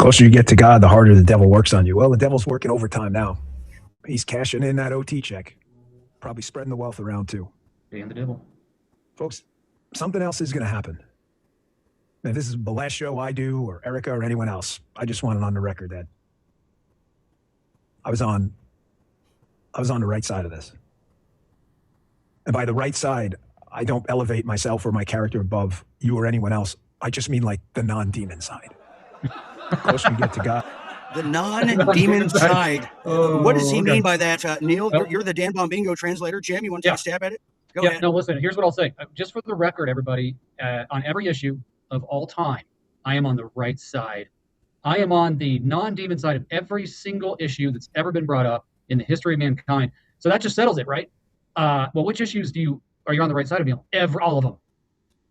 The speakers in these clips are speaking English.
closer you get to God, the harder the devil works on you. Well, the devil's working overtime now. He's cashing in that OT check. Probably spreading the wealth around too. And the devil. Folks, something else is going to happen. And this is the last show I do, or Erica, or anyone else. I just want it on the record that I was on the right side of this. And by the right side, I don't elevate myself or my character above you or anyone else. I just mean like the non-demon side. The closer you get to God. The non-demon side. What does he mean by that? Neil, you're the Dan Bombingo translator. Jim, you want to take a stab at it? Go ahead. No, listen, here's what I'll say. Just for the record, everybody, on every issue of all time, I am on the right side. I am on the non-demon side of every single issue that's ever been brought up in the history of mankind. So that just settles it, right? Well, which issues are you on the right side of, Neil? All of them.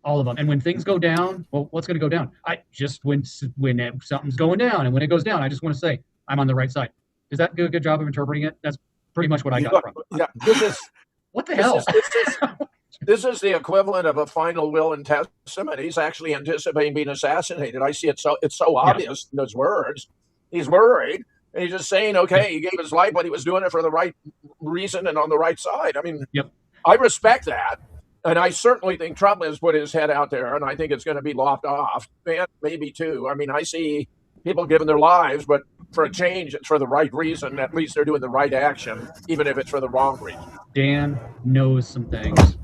All of them. And when things go down, well, what's going to go down? When something's going down, and when it goes down, I just want to say I'm on the right side. Does that do a good job of interpreting it? That's pretty much what I got from it. Yeah, this is what the hell? This is the equivalent of a final will and testament. He's actually anticipating being assassinated. I see it's so obvious in those words. He's worried, and he's just saying, okay, he gave his life, but he was doing it for the right reason and on the right side. I mean, I respect that. And I certainly think Trump has put his head out there, and I think it's going to be lopped off. And maybe two. I mean, I see people giving their lives, but for a change, it's for the right reason. At least they're doing the right action, even if it's for the wrong reason. Dan knows some things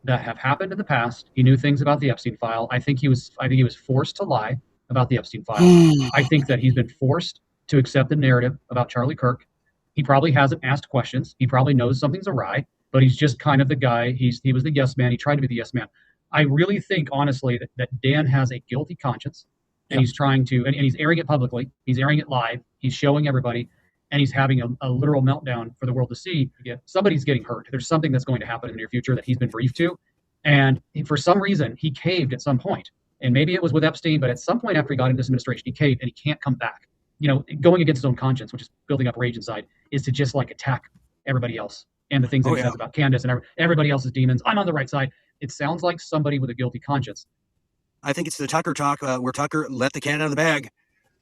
that have happened in the past. He knew things about the Epstein file. I think he was forced to lie about the Epstein file. I think that he's been forced to accept the narrative about Charlie Kirk. He probably hasn't asked questions. He probably knows something's awry. But he's just kind of the guy. He was the yes man. He tried to be the yes man. I really think, honestly, that Dan has a guilty conscience, and he's trying to, and he's airing it publicly. He's airing it live. He's showing everybody, and he's having a literal meltdown for the world to see. Somebody's getting hurt. There's something that's going to happen in the near future that he's been briefed to, and for some reason, he caved at some point. And maybe it was with Epstein, but at some point after he got into this administration, he caved, and he can't come back. Going against his own conscience, which is building up rage inside, is to just attack everybody else. And the things that he says about Candace and everybody else's demons. I'm on the right side. It sounds like somebody with a guilty conscience. I think it's the Tucker talk where Tucker let the cat out of the bag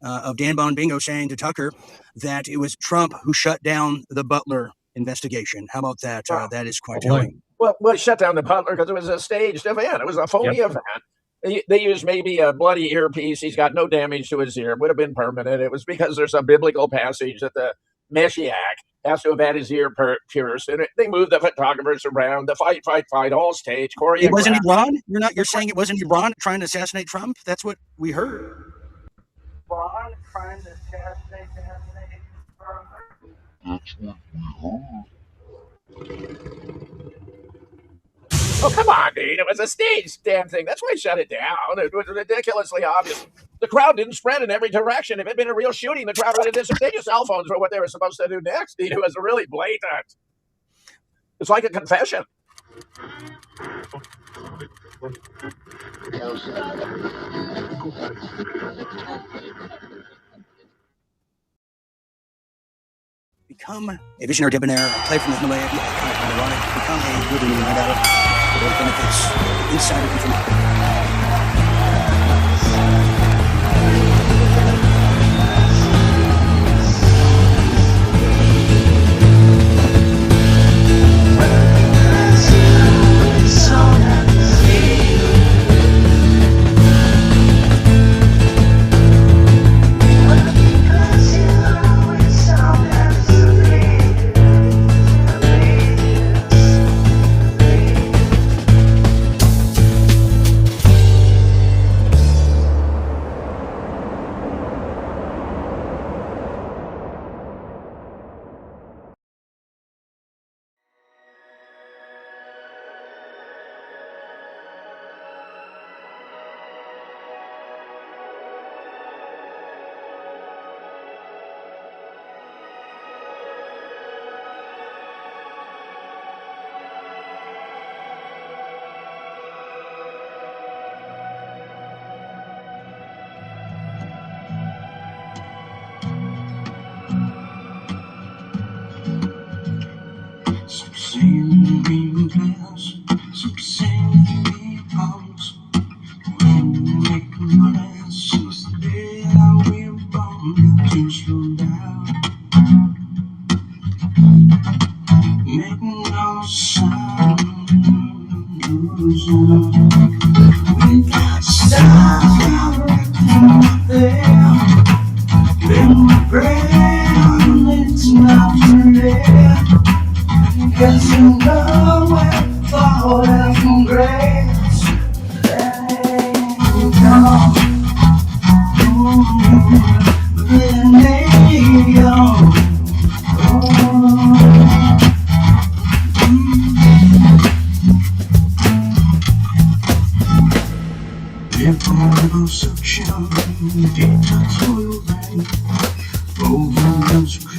of Dan Bombingo saying to Tucker that it was Trump who shut down the Butler investigation. How about that? That is quite telling. Well, shut down the Butler because it was a staged event. It was a phony event. They used maybe a bloody earpiece. He's got no damage to his ear. It would have been permanent. It was because there's a biblical passage that the Messiah has to have had his ear pierced, and they moved the photographers around. The fight, all staged. It wasn't Iran. You're saying it wasn't Iran trying to assassinate Trump? That's what we heard. Iran trying to assassinate Trump. That's what we heard. Oh, come on, dude. It was a staged damn thing. That's why I shut it down. It was ridiculously obvious. The crowd didn't spread in every direction. If it had been a real shooting, the crowd would have disappeared. They used cell phones for what they were supposed to do next. It was really blatant. It's like a confession. Become a visionary debonair, play from the Himalaya, ironic, become a good and out of benefits, insider information.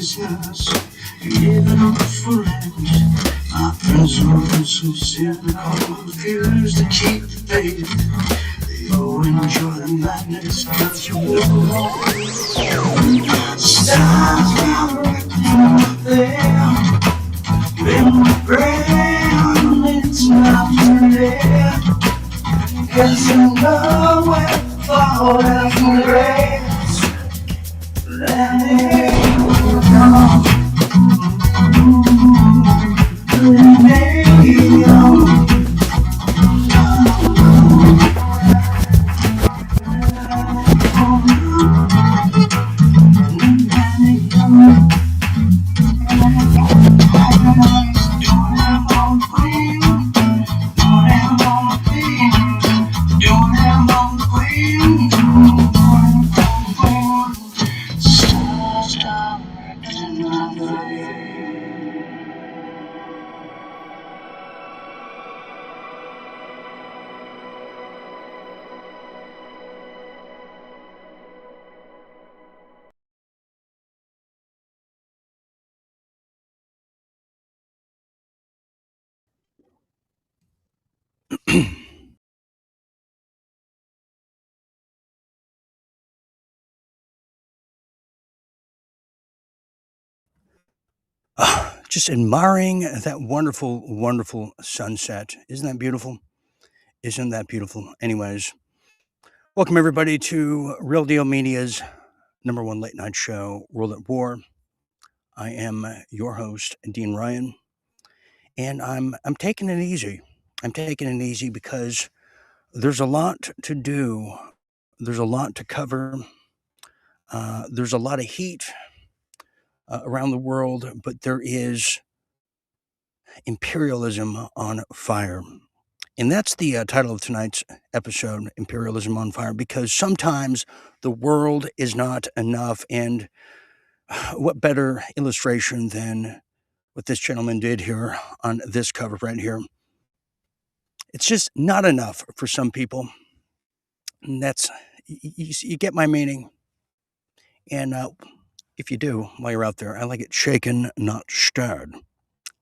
Christmas, even on for rent. My friends were so cynical, refused to keep the faith. They all enjoy the madness, cause you know stars are there in the ground. It's not fair, cause you know where to fall down the grass. Let it go. Just admiring that wonderful, wonderful sunset. Isn't that beautiful? Isn't that beautiful? Anyways, welcome everybody to Real Deal Media's #1 late night show, World at War. I am your host, Dean Ryan, and I'm taking it easy. I'm taking it easy because there's a lot to do. There's a lot to cover. There's a lot of heat around the world, but there is imperialism on fire. And that's the title of tonight's episode, Imperialism on Fire, because sometimes the world is not enough. And what better illustration than what this gentleman did here on this cover right here? It's just not enough for some people. And that's, you get my meaning. And if you do, while you're out there, I like it shaken, not stirred.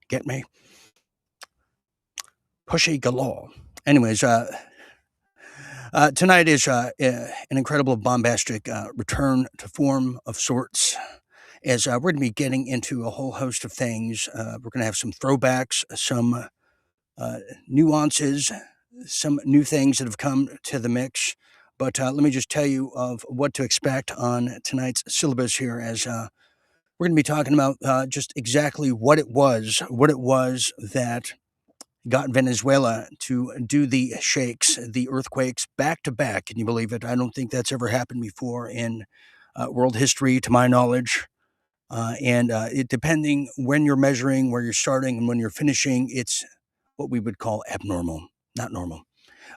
Get me? Pushy galore. Anyways, tonight is an incredible bombastic return to form of sorts, as we're going to be getting into a whole host of things. We're going to have some throwbacks, some nuances, some new things that have come to the mix. But let me just tell you of what to expect on tonight's syllabus here, as we're going to be talking about just exactly what it was that got Venezuela to do the shakes, the earthquakes back to back. Can you believe it? I don't think that's ever happened before in world history, to my knowledge. It depending when you're measuring, where you're starting, and when you're finishing, it's what we would call abnormal, not normal.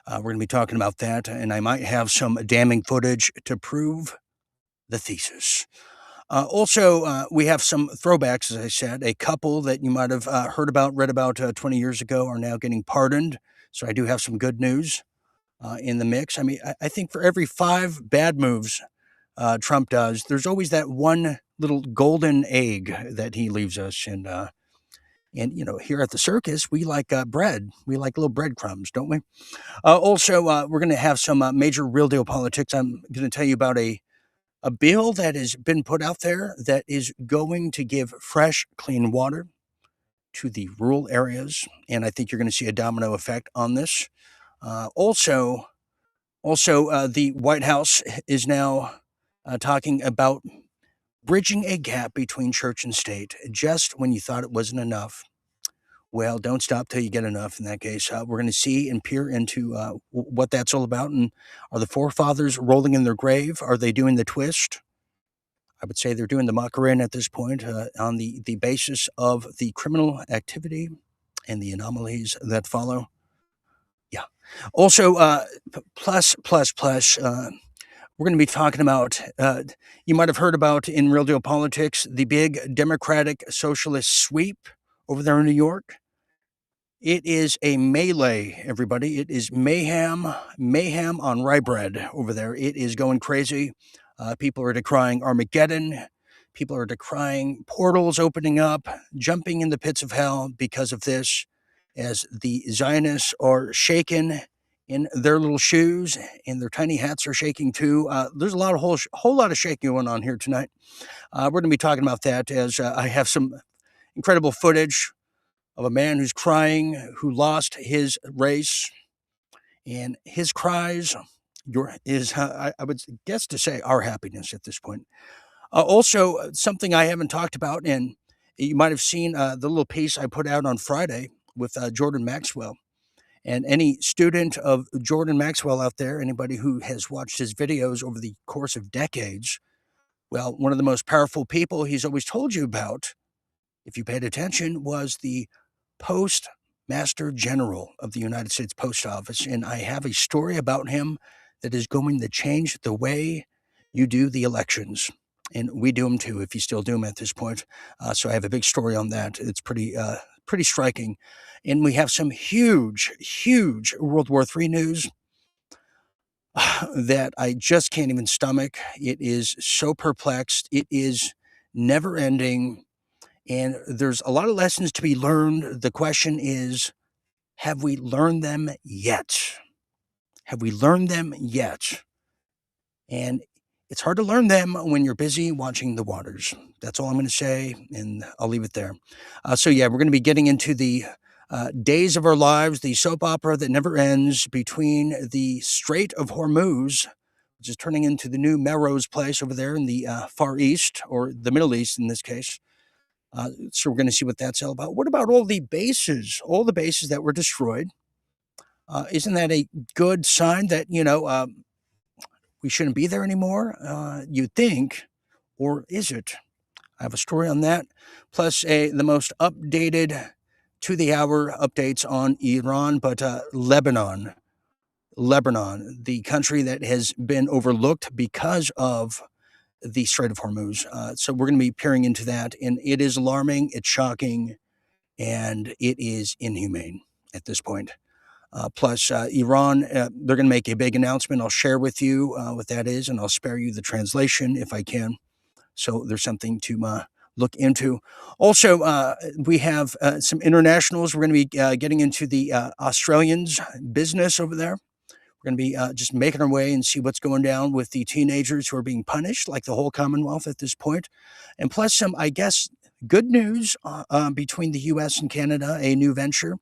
We're going to be talking about that, and I might have some damning footage to prove the thesis. Also, we have some throwbacks, as I said. A couple that you might have read about 20 years ago are now getting pardoned. So I do have some good news in the mix. I mean, I think for every 5 bad moves Trump does, there's always that one little golden egg that he leaves us. And you know, here at the circus, we like bread. We like little breadcrumbs, don't we? Also, we're going to have some major real deal politics. I'm going to tell you about a bill that has been put out there that is going to give fresh, clean water to the rural areas. And I think you're going to see a domino effect on this. Also, the White House is now talking about bridging a gap between church and state just when you thought it wasn't enough. Well, don't stop till you get enough in that case. We're going to see and peer into what that's all about. And are the forefathers rolling in their grave? Are they doing the twist? I would say they're doing the Macarena at this point on the basis of the criminal activity and the anomalies that follow. Also, plus, we're going to be talking about, you might have heard about in Real Deal Politics, the big Democratic Socialist sweep over there in New York. It is a melee, everybody. It is mayhem on rye bread over there. It is going crazy. People are decrying Armageddon. People are decrying portals opening up, jumping in the pits of hell because of this, as the Zionists are shaken in their little shoes, and their tiny hats are shaking too. There's a whole lot of shaking going on here tonight. We're going to be talking about that, as I have some incredible footage of a man who's crying, who lost his race, and his cries I would guess to say, our happiness at this point. Also, something I haven't talked about, and you might have seen the little piece I put out on Friday with Jordan Maxwell. And any student of Jordan Maxwell out there, anybody who has watched his videos over the course of decades, well, one of the most powerful people he's always told you about, if you paid attention, was the Postmaster General of the United States Post Office. And I have a story about him that is going to change the way you do the elections. And we do them too, if you still do them at this point. So I have a big story on that. It's pretty striking. And we have some huge World War III news that I just can't even stomach. It is so perplexed. It is never ending. And there's a lot of lessons to be learned. The question is, have we learned them yet? Have we learned them yet? And it's hard to learn them when you're busy watching the waters. That's all I'm going to say, and I'll leave it there. So we're going to be getting into the days of our lives, the soap opera that never ends between the Strait of Hormuz, which is turning into the new Melrose Place over there in the Far East, or the Middle East in this case. So we're going to see what that's all about. What about all the bases that were destroyed? Isn't that a good sign that, we shouldn't be there anymore? You'd think, or is it? I have a story on that, plus the most updated to-the-hour updates on Iran, but Lebanon, the country that has been overlooked because of the Strait of Hormuz. So we're going to be peering into that, and it is alarming, it's shocking, and it is inhumane at this point. Plus, Iran, they're going to make a big announcement. I'll share with you what that is, and I'll spare you the translation if I can. So there's something to look into. Also, we have some internationals. We're going to be getting into the Australians' business over there. We're going to be just making our way and see what's going down with the teenagers who are being punished, like the whole Commonwealth at this point. And plus some, I guess, good news between the U.S. and Canada, a new venture,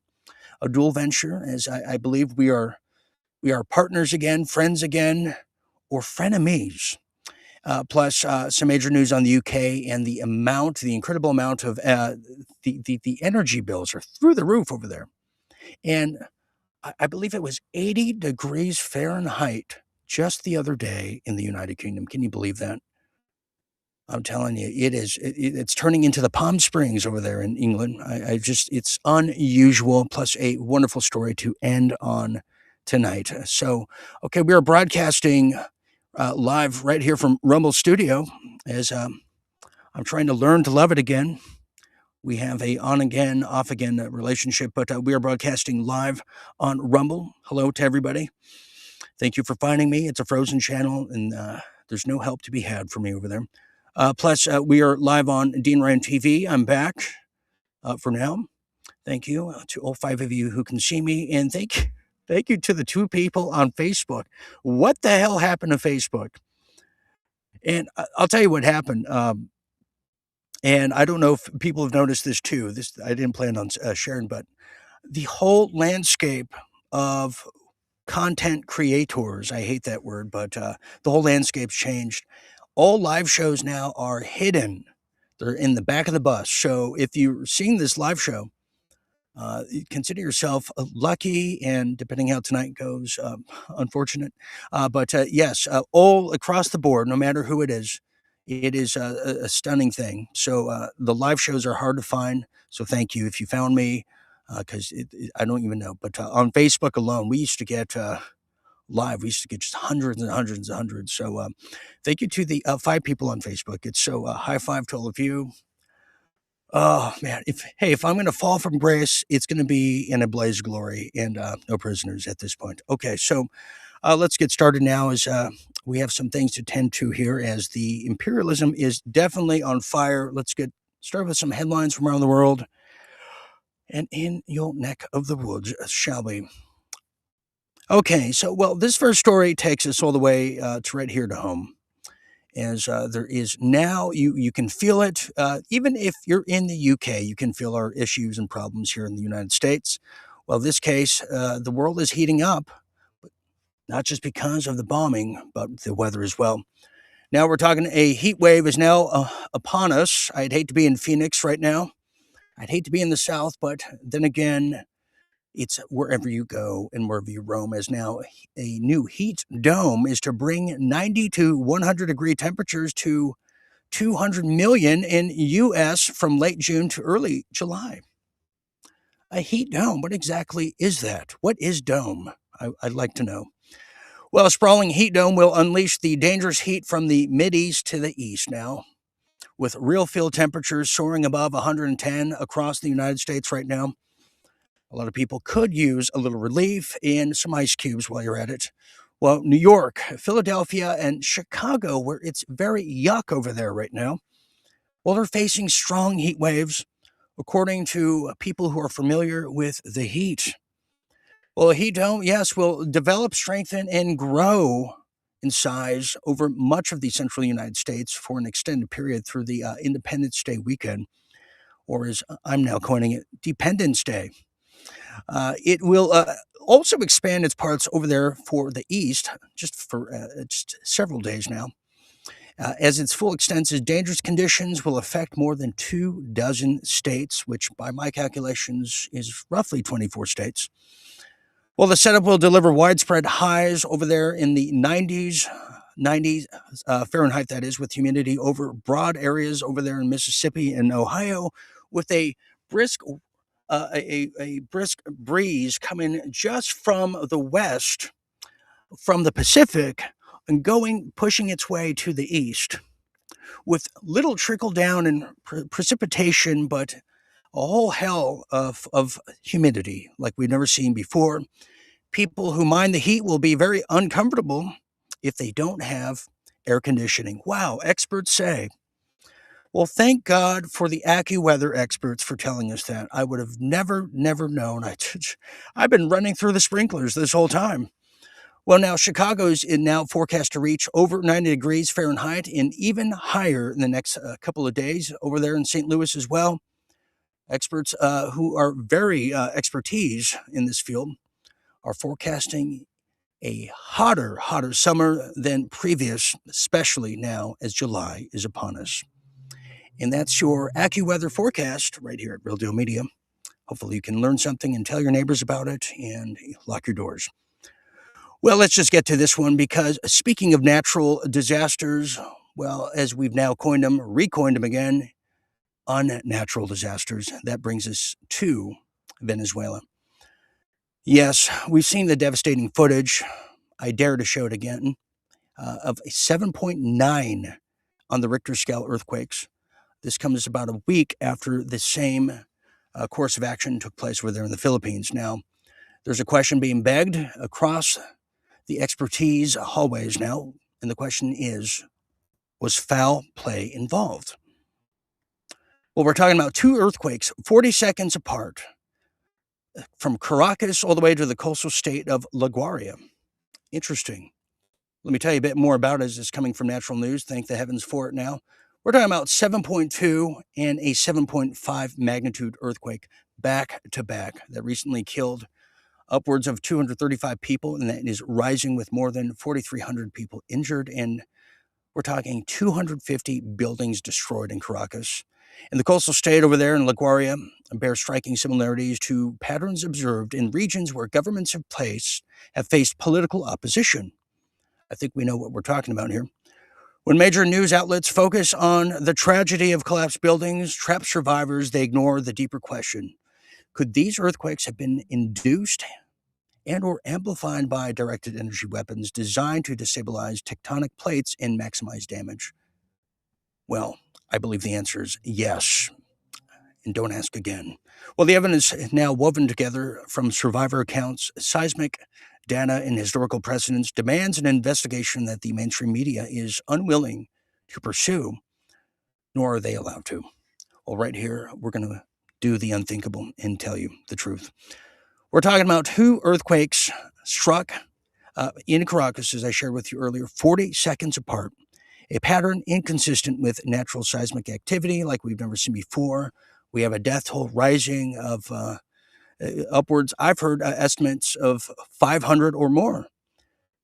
a dual venture, as I believe we are partners again, friends again, or frenemies. Plus some major news on the UK and the incredible amount of the energy bills are through the roof over there. And I believe it was 80 degrees Fahrenheit just the other day in the United Kingdom. Can you believe that? I'm telling you, it's turning into the Palm Springs over there in England. It's unusual, plus a wonderful story to end on tonight. So, okay, we are broadcasting live right here from Rumble Studio, as I'm trying to learn to love it again. We have a on-again, off-again relationship, but we are broadcasting live on Rumble. Hello to everybody. Thank you for finding me. It's a frozen channel, and there's no help to be had for me over there. Plus, we are live on Dean Ryan TV. I'm back for now. Thank you to all 5 of you who can see me, and thank you to the 2 people on Facebook. What the hell happened to Facebook? And I'll tell you what happened. And I don't know if people have noticed this too. This I didn't plan on sharing, but the whole landscape of content creators, I hate that word, but the whole landscape's changed. All live shows now are hidden. They're in the back of the bus. So if you're seeing this live show, consider yourself lucky, and depending how tonight goes, unfortunate. But yes, all across the board, no matter who it is a stunning thing. So the live shows are hard to find. So thank you if you found me. because I don't even know. But on Facebook alone, we used to get live. We used to get just hundreds and hundreds and hundreds. So thank you to the 5 people on Facebook. It's so high five to all of you. Oh man, if I'm going to fall from grace, it's going to be in a blaze of glory and no prisoners at this point. Okay, so let's get started now. As we have some things to tend to here, as the imperialism is definitely on fire. Let's get started with some headlines from around the world and in your neck of the woods, shall we? Okay, so this first story takes us all the way to right here to home. As there is now, you can feel it. Even if you're in the UK, you can feel our issues and problems here in the United States. Well, this case, the world is heating up, but not just because of the bombing, but the weather as well. Now we're talking a heat wave is now upon us. I'd hate to be in Phoenix right now. I'd hate to be in the South, but then again, it's wherever you go and wherever you roam, as now a new heat dome is to bring 90 to 100 degree temperatures to 200 million in U.S. from late June to early July. A heat dome, what exactly is that? What is dome? I'd like to know. Well, a sprawling heat dome will unleash the dangerous heat from the Mideast to the east now, with real field temperatures soaring above 110 across the United States right now. A lot of people could use a little relief and some ice cubes while you're at it. Well, New York, Philadelphia, and Chicago, where it's very yuck over there right now, well, they're facing strong heat waves, according to people who are familiar with the heat. Well, a heat dome, yes, will develop, strengthen, and grow in size over much of the central United States for an extended period through the Independence Day weekend, or as I'm now coining it, Dependence Day. It will also expand its parts over there for the east, just for just several days now. As its full extent, dangerous conditions will affect more than 24 states, which by my calculations is roughly 24 states. Well, the setup will deliver widespread highs over there in the 90s Fahrenheit, that is, with humidity over broad areas over there in Mississippi and Ohio, with a brisk brisk breeze coming just from the west, from the Pacific, and pushing its way to the east, with little trickle down and precipitation, but a whole hell of humidity like we've never seen before. People who mind the heat will be very uncomfortable if they don't have air conditioning. Wow, experts say. Well, thank God for the AccuWeather experts for telling us that. I would have never known. I've been running through the sprinklers this whole time. Well, now Chicago's now forecast to reach over 90 degrees Fahrenheit and even higher in the next couple of days over there in St. Louis as well. Experts who are very expertise in this field are forecasting a hotter summer than previous, especially now as July is upon us. And that's your AccuWeather forecast right here at Real Deal Media. Hopefully you can learn something and tell your neighbors about it and lock your doors. Well, let's just get to this one, because speaking of natural disasters, well, as we've now recoined them again, unnatural disasters, that brings us to Venezuela. Yes, we've seen the devastating footage. I dare to show it again, of a 7.9 on the Richter scale earthquakes. This comes about a week after the same course of action took place over there in the Philippines. Now, there's a question being begged across the expertise hallways now, and the question is, was foul play involved? Well, we're talking about 2 earthquakes, 40 seconds apart, from Caracas all the way to the coastal state of LaGuardia. Interesting. Let me tell you a bit more about it, as it's coming from Natural News. Thank the heavens for it now. We're talking about 7.2 and a 7.5 magnitude earthquake back to back that recently killed upwards of 235 people, and that is rising with more than 4,300 people injured. And we're talking 250 buildings destroyed in Caracas. And the coastal state over there in LaGuardia bears striking similarities to patterns observed in regions where governments have faced political opposition. I think we know what we're talking about here. When major news outlets focus on the tragedy of collapsed buildings, trapped survivors, they ignore the deeper question. Could these earthquakes have been induced and or amplified by directed energy weapons designed to destabilize tectonic plates and maximize damage? Well, I believe the answer is yes. And don't ask again. Well, the evidence now woven together from survivor accounts, seismic data, and historical precedents demands an investigation that the mainstream media is unwilling to pursue, nor are they allowed to. Well, right here, we're going to do the unthinkable and tell you the truth. We're talking about 2 earthquakes struck in Caracas, as I shared with you earlier, 40 seconds apart, a pattern inconsistent with natural seismic activity like we've never seen before. We have a death toll rising of upwards, I've heard estimates of 500 or more.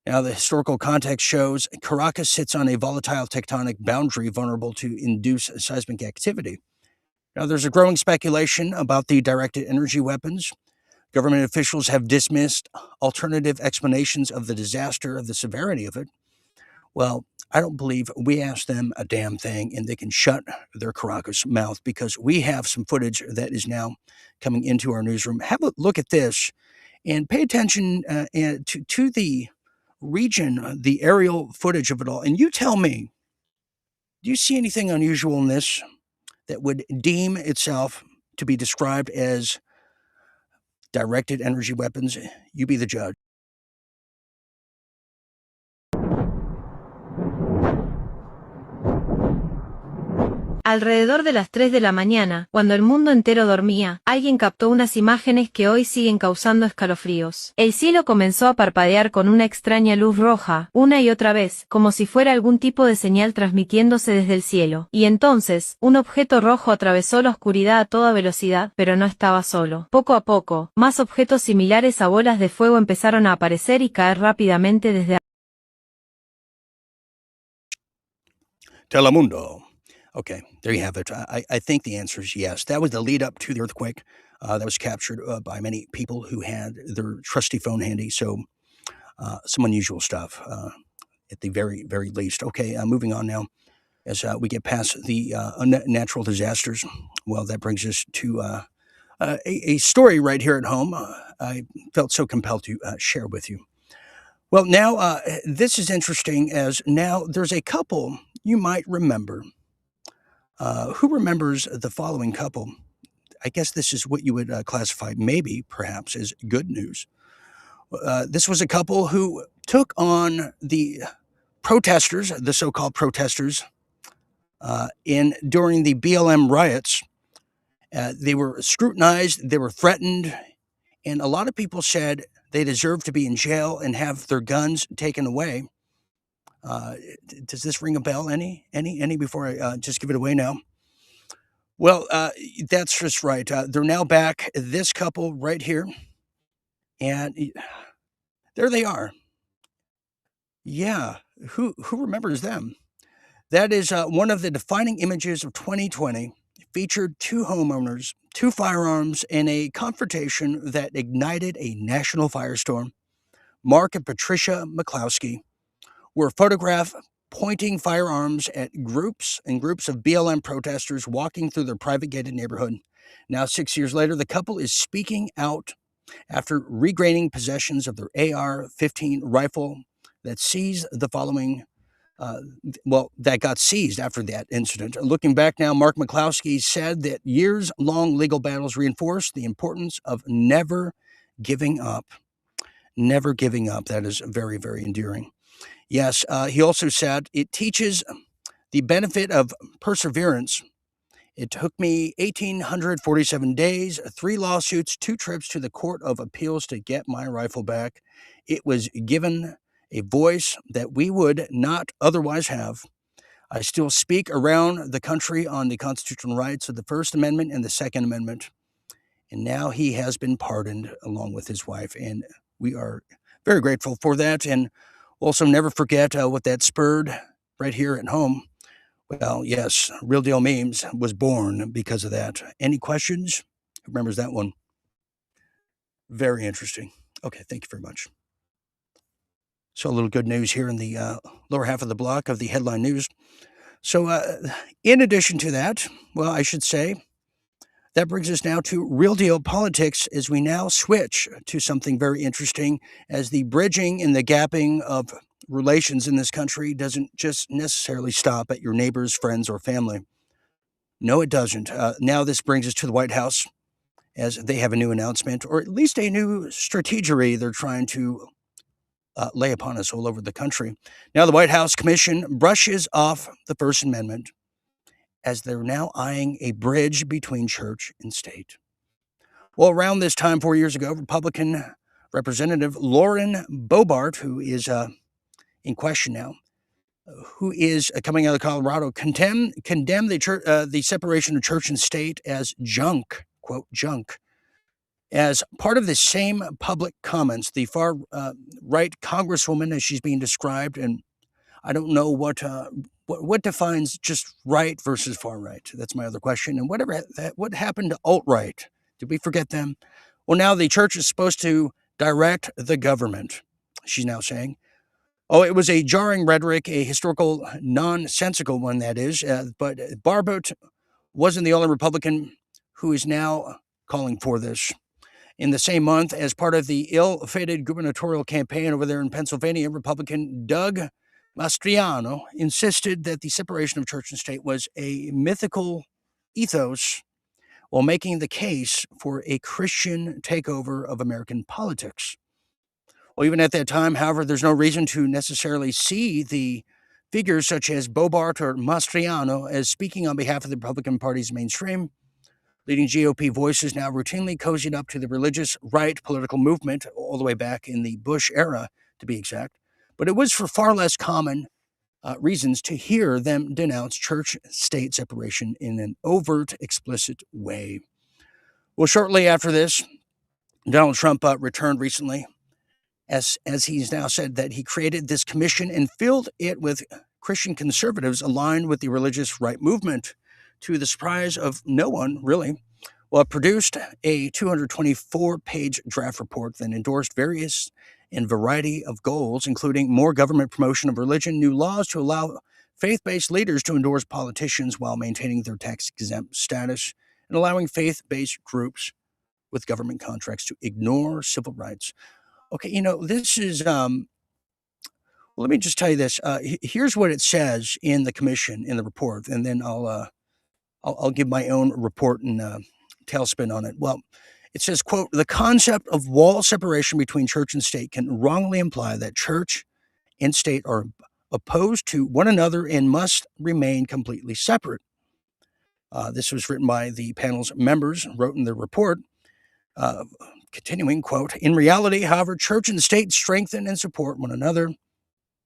Now, the historical context shows Caracas sits on a volatile tectonic boundary vulnerable to induce seismic activity. Now, there's a growing speculation about the directed energy weapons. Government officials have dismissed alternative explanations of the disaster, the severity of it. Well, I don't believe we asked them a damn thing, and they can shut their Caracas mouth, because we have some footage that is now coming into our newsroom. Have a look at this and pay attention to the region, the aerial footage of it all. And you tell me, do you see anything unusual in this that would deem itself to be described as directed energy weapons? You be the judge. Alrededor de las 3 de la mañana, cuando el mundo entero dormía, alguien captó unas imágenes que hoy siguen causando escalofríos. El cielo comenzó a parpadear con una extraña luz roja, una y otra vez, como si fuera algún tipo de señal transmitiéndose desde el cielo. Y entonces, un objeto rojo atravesó la oscuridad a toda velocidad, pero no estaba solo. Poco a poco, más objetos similares a bolas de fuego empezaron a aparecer y caer rápidamente desde Telemundo. Okay, there you have it. I think the answer is yes. That was the lead up to the earthquake that was captured by many people who had their trusty phone handy. So some unusual stuff at the very, very least. Okay, moving on now. As we get past the natural disasters, well, that brings us to a story right here at home. I felt so compelled to share with you. Well, now this is interesting, as now there's a couple you might remember. Who remembers the following couple? I guess this is what you would classify, maybe, perhaps, as good news. This was a couple who took on the protesters, the so-called protesters, during the BLM riots. They were scrutinized, they were threatened, and a lot of people said they deserved to be in jail and have their guns taken away. Does this ring a bell? Any before I just give it away now? Well, that's just right. They're now back. This couple right here, and there they are. Yeah, who remembers them? That is one of the defining images of 2020. It featured 2 homeowners, 2 firearms, and a confrontation that ignited a national firestorm. Mark and Patricia McCloskey were photographed pointing firearms at groups of BLM protesters walking through their private gated neighborhood. Now, 6 years later, the couple is speaking out after regaining possessions of their AR-15 rifle that seized the following. That got seized after that incident. Looking back now, Mark McCloskey said that years-long legal battles reinforced the importance of never giving up. Never giving up. That is very, very endearing. Yes, he also said, it teaches the benefit of perseverance. It took me 1,847 days, 3 lawsuits, 2 trips to the Court of Appeals to get my rifle back. It was given a voice that we would not otherwise have. I still speak around the country on the constitutional rights of the First Amendment and the Second Amendment. And now he has been pardoned along with his wife, and we are very grateful for that. And also, never forget what that spurred right here at home. Well, yes, Real Deal Memes was born because of that. Any questions? Who remembers that one? Very interesting. Okay, thank you very much. So a little good news here in the lower half of the block of the headline news. So in addition to that, well, I should say, That brings us now to real deal politics as we now switch to something very interesting, as the bridging and the gapping of relations in this country doesn't just necessarily stop at your neighbors, friends, or family. No, it doesn't. Now this brings us to the White House, as they have a new announcement, or at least a new strategery they're trying to lay upon us all over the country. Now the White House Commission brushes off the First Amendment as they're now eyeing a bridge between church and state. Well, around this time 4 years ago, Republican Representative Lauren Boebert, who is in question now, who is coming out of Colorado, condemned the separation of church and state as junk, quote, junk. As part of the same public comments, the far right congresswoman, as she's being described, and I don't know what defines just right versus far right. That's my other question. And what happened to alt-right? Did we forget them? Well, now the church is supposed to direct the government, she's now saying. Oh, it was a jarring rhetoric, a historical, nonsensical one, that is. But Boebert wasn't the only Republican who is now calling for this. In the same month, as part of the ill-fated gubernatorial campaign over there in Pennsylvania, Republican Doug Mastriano insisted that the separation of church and state was a mythical ethos, while making the case for a Christian takeover of American politics. Well, even at that time, however, there's no reason to necessarily see the figures such as Boebert or Mastriano as speaking on behalf of the Republican Party's mainstream. Leading GOP voices now routinely cozied up to the religious right political movement, all the way back in the Bush era, to be exact. But it was for far less common reasons to hear them denounce church-state separation in an overt, explicit way. Well, shortly after this, Donald Trump returned recently, as he's now said that he created this commission and filled it with Christian conservatives aligned with the religious right movement, to the surprise of no one, really. Well, it produced a 224-page draft report that endorsed various and variety of goals, including more government promotion of religion, new laws to allow faith-based leaders to endorse politicians while maintaining their tax-exempt status, and allowing faith-based groups with government contracts to ignore civil rights. Okay, this is, well, let me just tell you this. Here's what it says in the commission, in the report, and then I'll give my own report and tailspin on it. Well, it says, quote, the concept of wall separation between church and state can wrongly imply that church and state are opposed to one another and must remain completely separate. This was written by the panel's members, wrote in their report. Continuing, quote, in reality, however, church and state strengthen and support one another.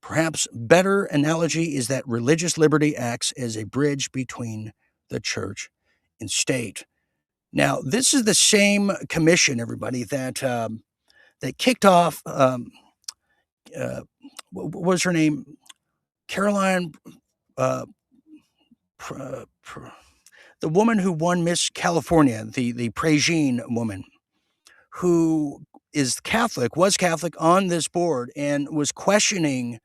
Perhaps better analogy is that religious liberty acts as a bridge between the church and state. Now, this is the same commission, everybody, that kicked off, what was her name? Caroline, the woman who won Miss California, the Prajean woman, who was Catholic on this board and was questioning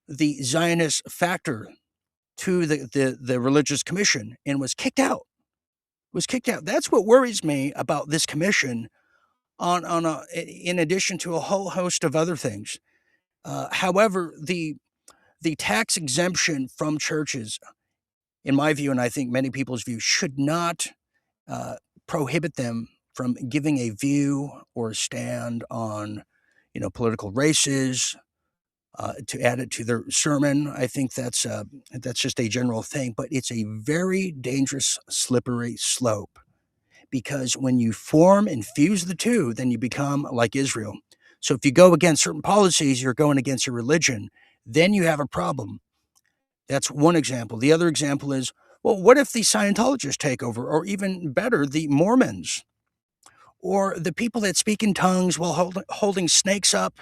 the Zionist factor to the religious commission and was kicked out. That's what worries me about this commission in addition to a whole host of other things. However, the tax exemption from churches, in my view, and I think many people's view, should not prohibit them from giving a view or a stand on, political races, to add it to their sermon. I think that's just a general thing, but it's a very dangerous, slippery slope, because when you form and fuse the two, then you become like Israel. So if you go against certain policies, you're going against your religion, then you have a problem. That's one example. The other example is, well, what if the Scientologists take over, or even better, the Mormons, or the people that speak in tongues while holding snakes up,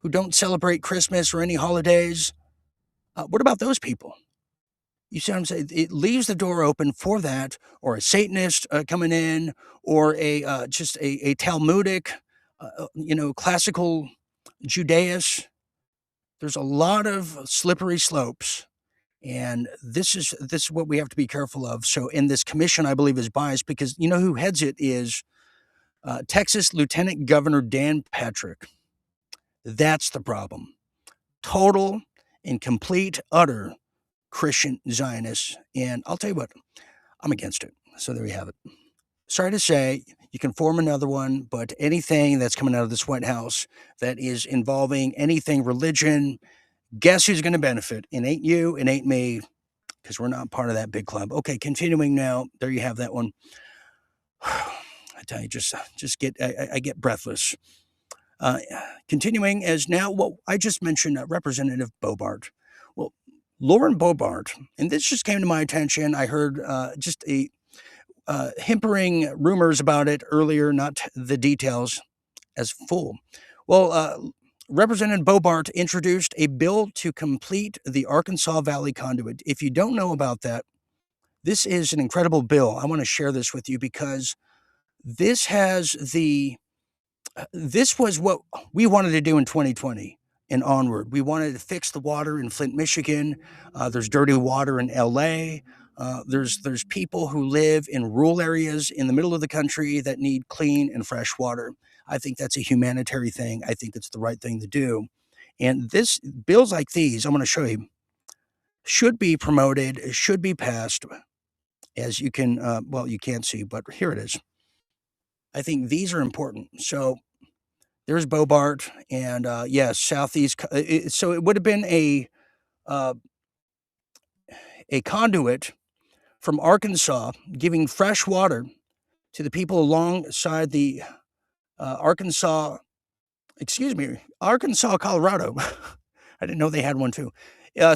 who don't celebrate Christmas or any holidays? What about those people? You see what I'm saying? It leaves the door open for that, or a Satanist coming in, or just a Talmudic, classical Judaist. There's a lot of slippery slopes And this is what we have to be careful of. So, in this commission, I believe is biased because you know who heads it is Texas Lieutenant Governor Dan Patrick. That's the problem. Total and complete, utter Christian Zionists. And I'll tell you what, I'm against it. So there you have it. Sorry to say, you can form another one, but anything that's coming out of this White House that is involving anything religion, guess who's going to benefit? It ain't you, it ain't me, because we're not part of that big club. Okay, continuing now. There you have that one. I tell you, just get, I get breathless. Continuing as now, well, I just mentioned Representative Bobart. Well, Lauren Bobart, and this just came to my attention. I heard just a himpering rumors about it earlier, not the details as full. Well, Representative Bobart introduced a bill to complete the Arkansas Valley conduit. If you don't know about that, this is an incredible bill. I want to share this with you because this has this was what we wanted to do in 2020 and onward. We wanted to fix the water in Flint, Michigan. There's dirty water in LA. There's people who live in rural areas in the middle of the country that need clean and fresh water. I think that's a humanitarian thing. I think it's the right thing to do. And bills like these, I'm going to show you, should be promoted, should be passed, as you can, well, you can't see, but here it is. I think these are important. So there's Bobart, and yes, Southeast. So it would have been a conduit from Arkansas, giving fresh water to the people alongside the Arkansas, Colorado. I didn't know they had one too.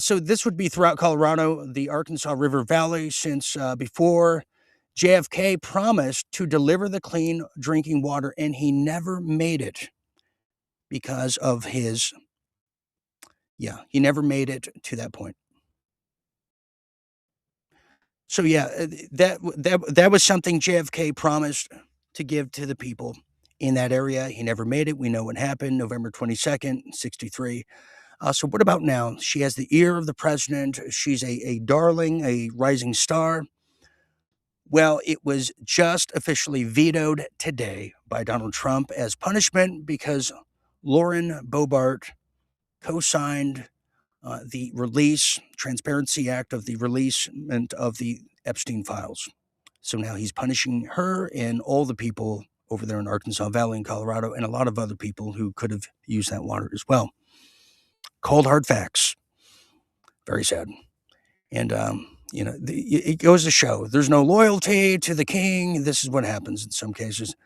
So this would be throughout Colorado, the Arkansas River Valley, since before JFK promised to deliver the clean drinking water, and he never made it because of his, he never made it to that point. So that was something JFK promised to give to the people in that area. He never made it. We know what happened, November 22nd, 63. So what about now? She has the ear of the president. She's a darling, a rising star. Well, it was just officially vetoed today by Donald Trump as punishment because Lauren Bobart co-signed the Transparency Act of the releasement of the Epstein files. So now he's punishing her and all the people over there in Arkansas Valley and Colorado and a lot of other people who could have used that water as well. Cold hard facts. Very sad. And, it goes to show there's no loyalty to the king. This is what happens in some cases.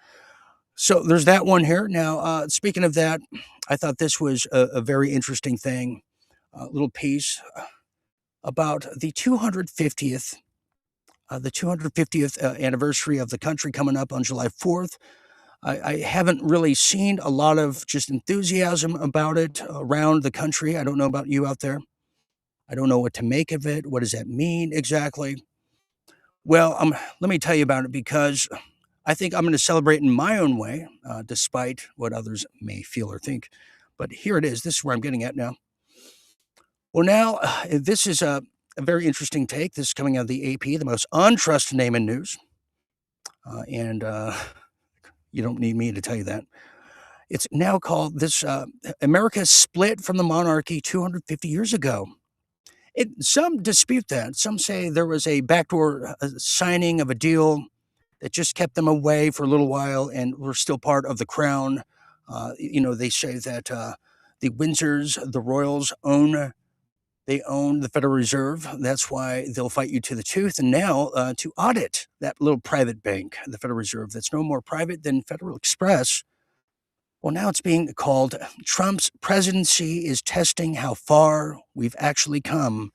So there's that one here. Now, speaking of that, I thought this was a very interesting thing, a little piece about the 250th anniversary of the country coming up on July 4th. I haven't really seen a lot of just enthusiasm about it around the country. I don't know about you out there. I don't know what to make of it. What does that mean exactly? Well, let me tell you about it because I think I'm going to celebrate in my own way, despite what others may feel or think. But here it is. This is where I'm getting at now. Well, now, this is a very interesting take. This is coming out of the AP, the most untrusted name in news. And you don't need me to tell you that. It's now called America split from the monarchy 250 years ago. Some dispute that. Some say there was a backdoor signing of a deal that just kept them away for a little while and were still part of the crown. They say that the Windsors, the royals, own the Federal Reserve. That's why they'll fight you to the tooth. And now to audit that little private bank, the Federal Reserve, that's no more private than Federal Express. Well, now it's being called Trump's presidency is testing how far we've actually come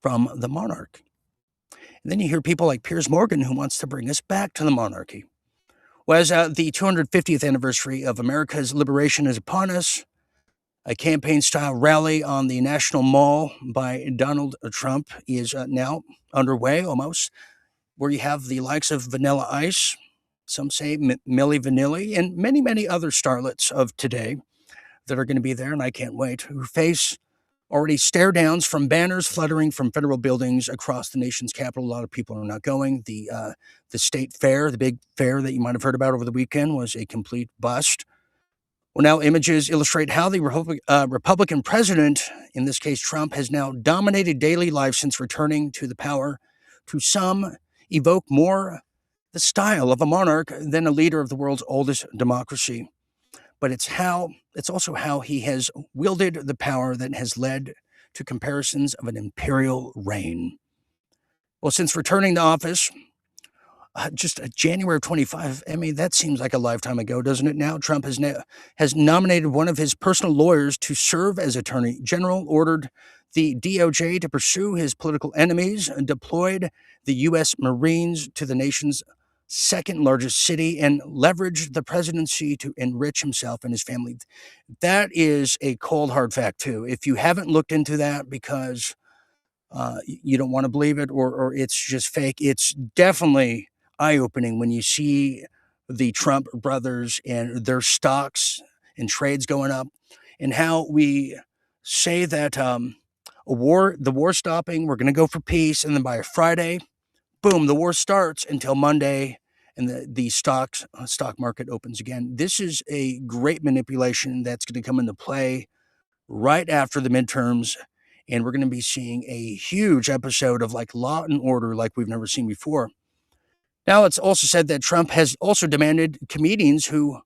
from the monarch. And then you hear people like Piers Morgan who wants to bring us back to the monarchy. Well, as the 250th anniversary of America's liberation is upon us, a campaign-style rally on the National Mall by Donald Trump is now underway almost, where you have the likes of Vanilla Ice, some say Milli Vanilli, and many, many other starlets of today that are going to be there, and I can't wait, who face Already stare downs from banners fluttering from federal buildings across the nation's capital. A lot of people are not going. The state fair, the big fair that you might have heard about over the weekend, was a complete bust. Well, now images illustrate how the Republican president, in this case Trump, has now dominated daily life since returning to the power. To some, evoke more the style of a monarch than a leader of the world's oldest democracy. But it's also how he has wielded the power that has led to comparisons of an imperial reign. Well, since returning to office, just January of 25, I mean, that seems like a lifetime ago, doesn't it now? Trump has nominated one of his personal lawyers to serve as attorney general, ordered the DOJ to pursue his political enemies, and deployed the U.S. Marines to the nation's second largest city, and leveraged the presidency to enrich himself and his family. That is a cold, hard fact, too. If you haven't looked into that because you don't want to believe it, or it's just fake, it's definitely eye-opening when you see the Trump brothers and their stocks and trades going up, and how we say that the war stopping, we're going to go for peace, and then by Friday, boom, the war starts until Monday, and the stock market opens again. This is a great manipulation that's going to come into play right after the midterms, and we're going to be seeing a huge episode of like Law and Order like we've never seen before. Now, it's also said that Trump has also demanded comedians who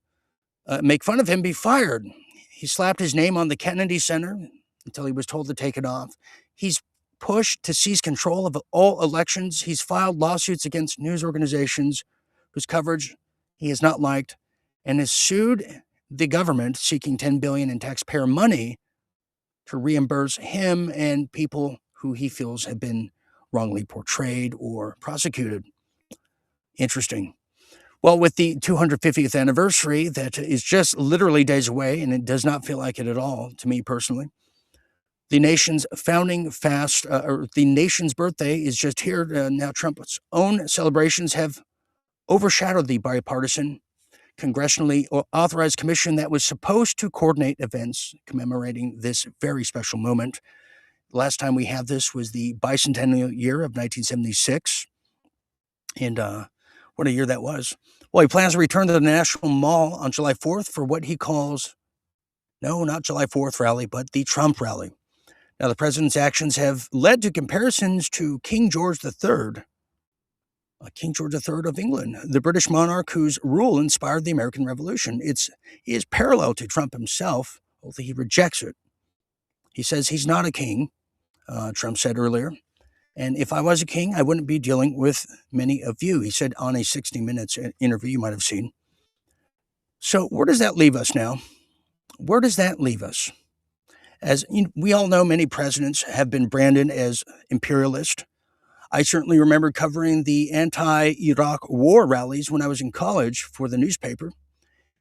make fun of him be fired. He slapped his name on the Kennedy Center until he was told to take it off. He's pushed to seize control of all elections. He's filed lawsuits against news organizations whose coverage he has not liked, and has sued the government, seeking $10 billion in taxpayer money to reimburse him and people who he feels have been wrongly portrayed or prosecuted. Interesting. Well, with the 250th anniversary that is just literally days away, and it does not feel like it at all to me personally, the nation's the nation's birthday is just here. Now, Trump's own celebrations have overshadowed the bipartisan, congressionally authorized commission that was supposed to coordinate events commemorating this very special moment. The last time we had this was the bicentennial year of 1976. And what a year that was. Well, he plans to return to the National Mall on July 4th for what he calls, no, not July 4th rally, but the Trump rally. Now, the president's actions have led to comparisons to King George III, King George III of England, the British monarch whose rule inspired the American Revolution. It is parallel to Trump himself, although he rejects it. He says he's not a king, Trump said earlier. And if I was a king, I wouldn't be dealing with many of you, he said on a 60 Minutes interview you might have seen. So where does that leave us now? Where does that leave us? As we all know, many presidents have been branded as imperialist. I certainly remember covering the anti-Iraq war rallies when I was in college for the newspaper,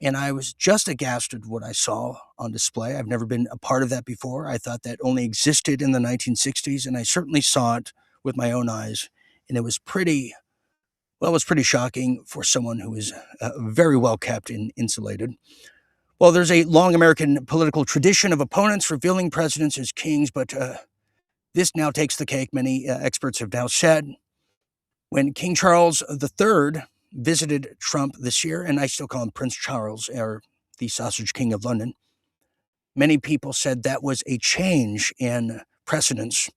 and I was just aghast at what I saw on display. I've never been a part of that before. I thought that only existed in the 1960s, and I certainly saw it with my own eyes, and it was pretty shocking for someone who is very well kept and insulated. Well, there's a long American political tradition of opponents revealing presidents as kings, but this now takes the cake, many experts have now said. When King Charles III visited Trump this year, and I still call him Prince Charles, or the Sausage King of London, many people said that was a change in precedence,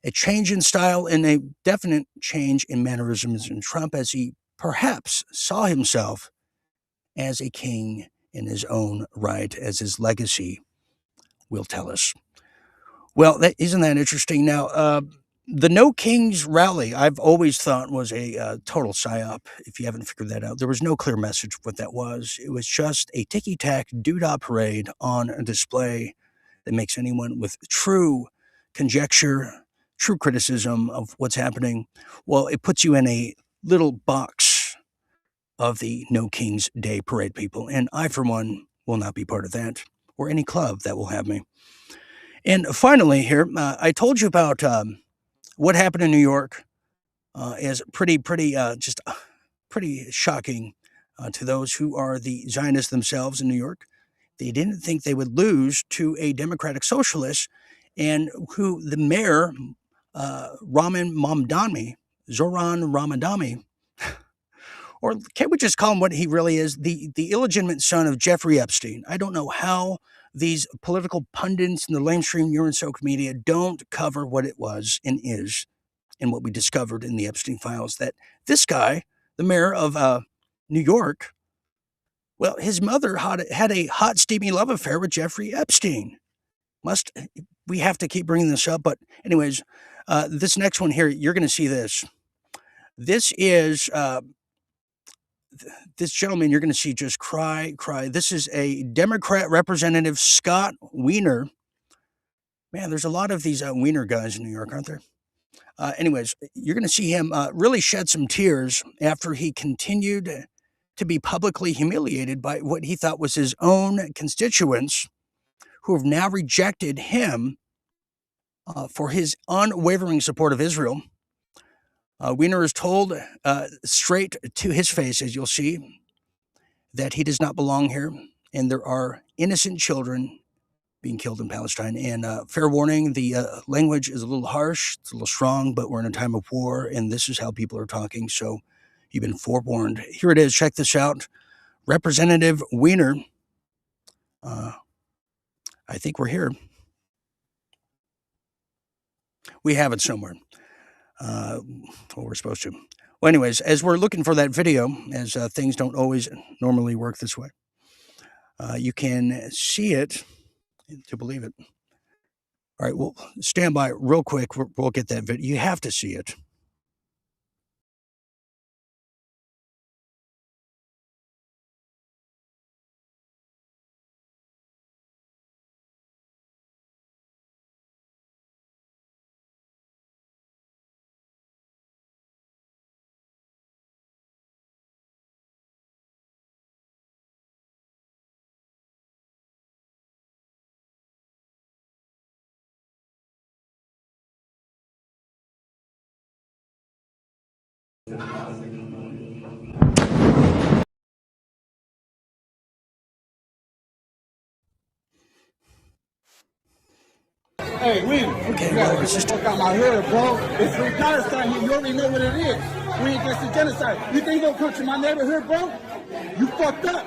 a change in style, and a definite change in mannerisms in Trump, as he perhaps saw himself as a king in his own right, as his legacy will tell us. Well, isn't that interesting? Now, the No Kings rally, I've always thought was a total psyop, if you haven't figured that out. There was no clear message of what that was. It was just a ticky-tack doodah parade on a display that makes anyone with true conjecture, true criticism of what's happening, well, it puts you in a little box of the No Kings Day parade people. And I, for one, will not be part of that, or any club that will have me. And finally here, I told you about what happened in New York is pretty shocking to those who are the Zionists themselves in New York. They didn't think they would lose to a democratic socialist, and who the mayor, Zoran Ramadami, or can't we just call him what he really is, the illegitimate son of Jeffrey Epstein. I don't know how these political pundits in the lamestream urine-soaked media don't cover what it was and is, and what we discovered in the Epstein files, that this guy, the mayor of New York, well, his mother had a hot, steamy love affair with Jeffrey Epstein. We have to keep bringing this up, but anyways, this next one here, you're going to see this. This is this gentleman, you're going to see just cry. This is a Democrat Representative Scott Wiener. Man, there's a lot of these Wiener guys in New York, aren't there? Anyways, you're going to see him really shed some tears after he continued to be publicly humiliated by what he thought was his own constituents, who have now rejected him for his unwavering support of Israel. Wiener is told straight to his face, as you'll see, that he does not belong here, and there are innocent children being killed in Palestine. And fair warning, the language is a little harsh, it's a little strong, but we're in a time of war, and this is how people are talking, so you've been forewarned. Here it is, check this out. Representative Wiener, I think we're here. We have it somewhere. Well, we're supposed to. Well, anyways, as we're looking for that video, as things don't always normally work this way, you can see it to believe it. All right, well, stand by real quick. We'll get that video. You have to see it. Hey, William, Okay, you well, gotta it's get just the fuck out my hood, bro. It's free Palestine here. You already know what it is. We against the genocide. You think you gonna come to my neighborhood, bro? You fucked up.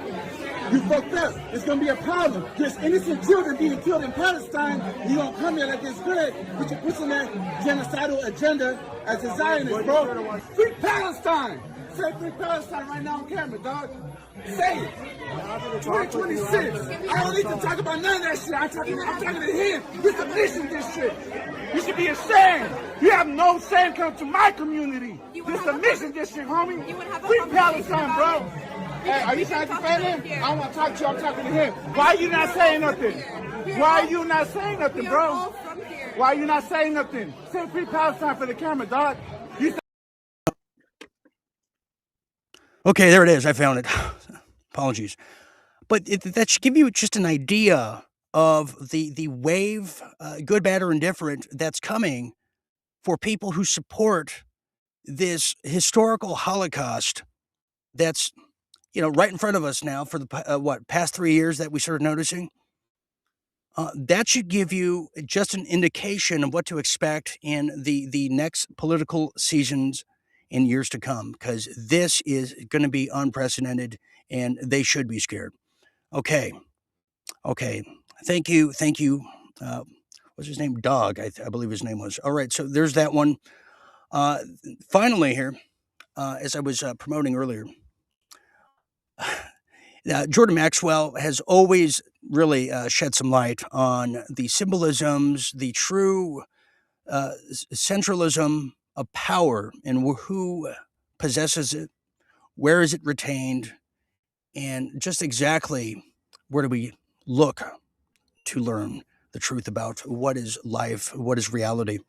You fucked up. It's gonna be a problem. There's innocent children being killed in Palestine. You gonna come here like it's good, but you're pushing that genocidal agenda as a Zionist, bro. Free Palestine. Say free Palestine right now on camera, dog. Say it. 2026. I don't need to talk about none of that shit. I'm talking to him. This is a mission district. You should be ashamed. You have no shame come to my community. This is a mission district, homie. Free Palestine, bro. Hey, are you trying to defend him? I don't want to talk to you. I'm talking to him. Why are you not saying nothing? Why are you not saying nothing, bro? Why are you not saying nothing? Say free Palestine for the camera, dog. Okay, there it is. I found it. Apologies. But that should give you just an idea of the wave, good, bad, or indifferent, that's coming for people who support this historical Holocaust that's, right in front of us now for the past 3 years that we started noticing. That should give you just an indication of what to expect in the next political seasons in years to come, because this is going to be unprecedented, and they should be scared. Okay. Thank you. What's his name? Dog, I believe his name was. All right, so there's that one. Finally here, as I was promoting earlier, Jordan Maxwell has always really shed some light on the symbolisms, the true centralism of power, and who possesses it, where is it retained, and just exactly where do we look to learn the truth about what is life, what is reality.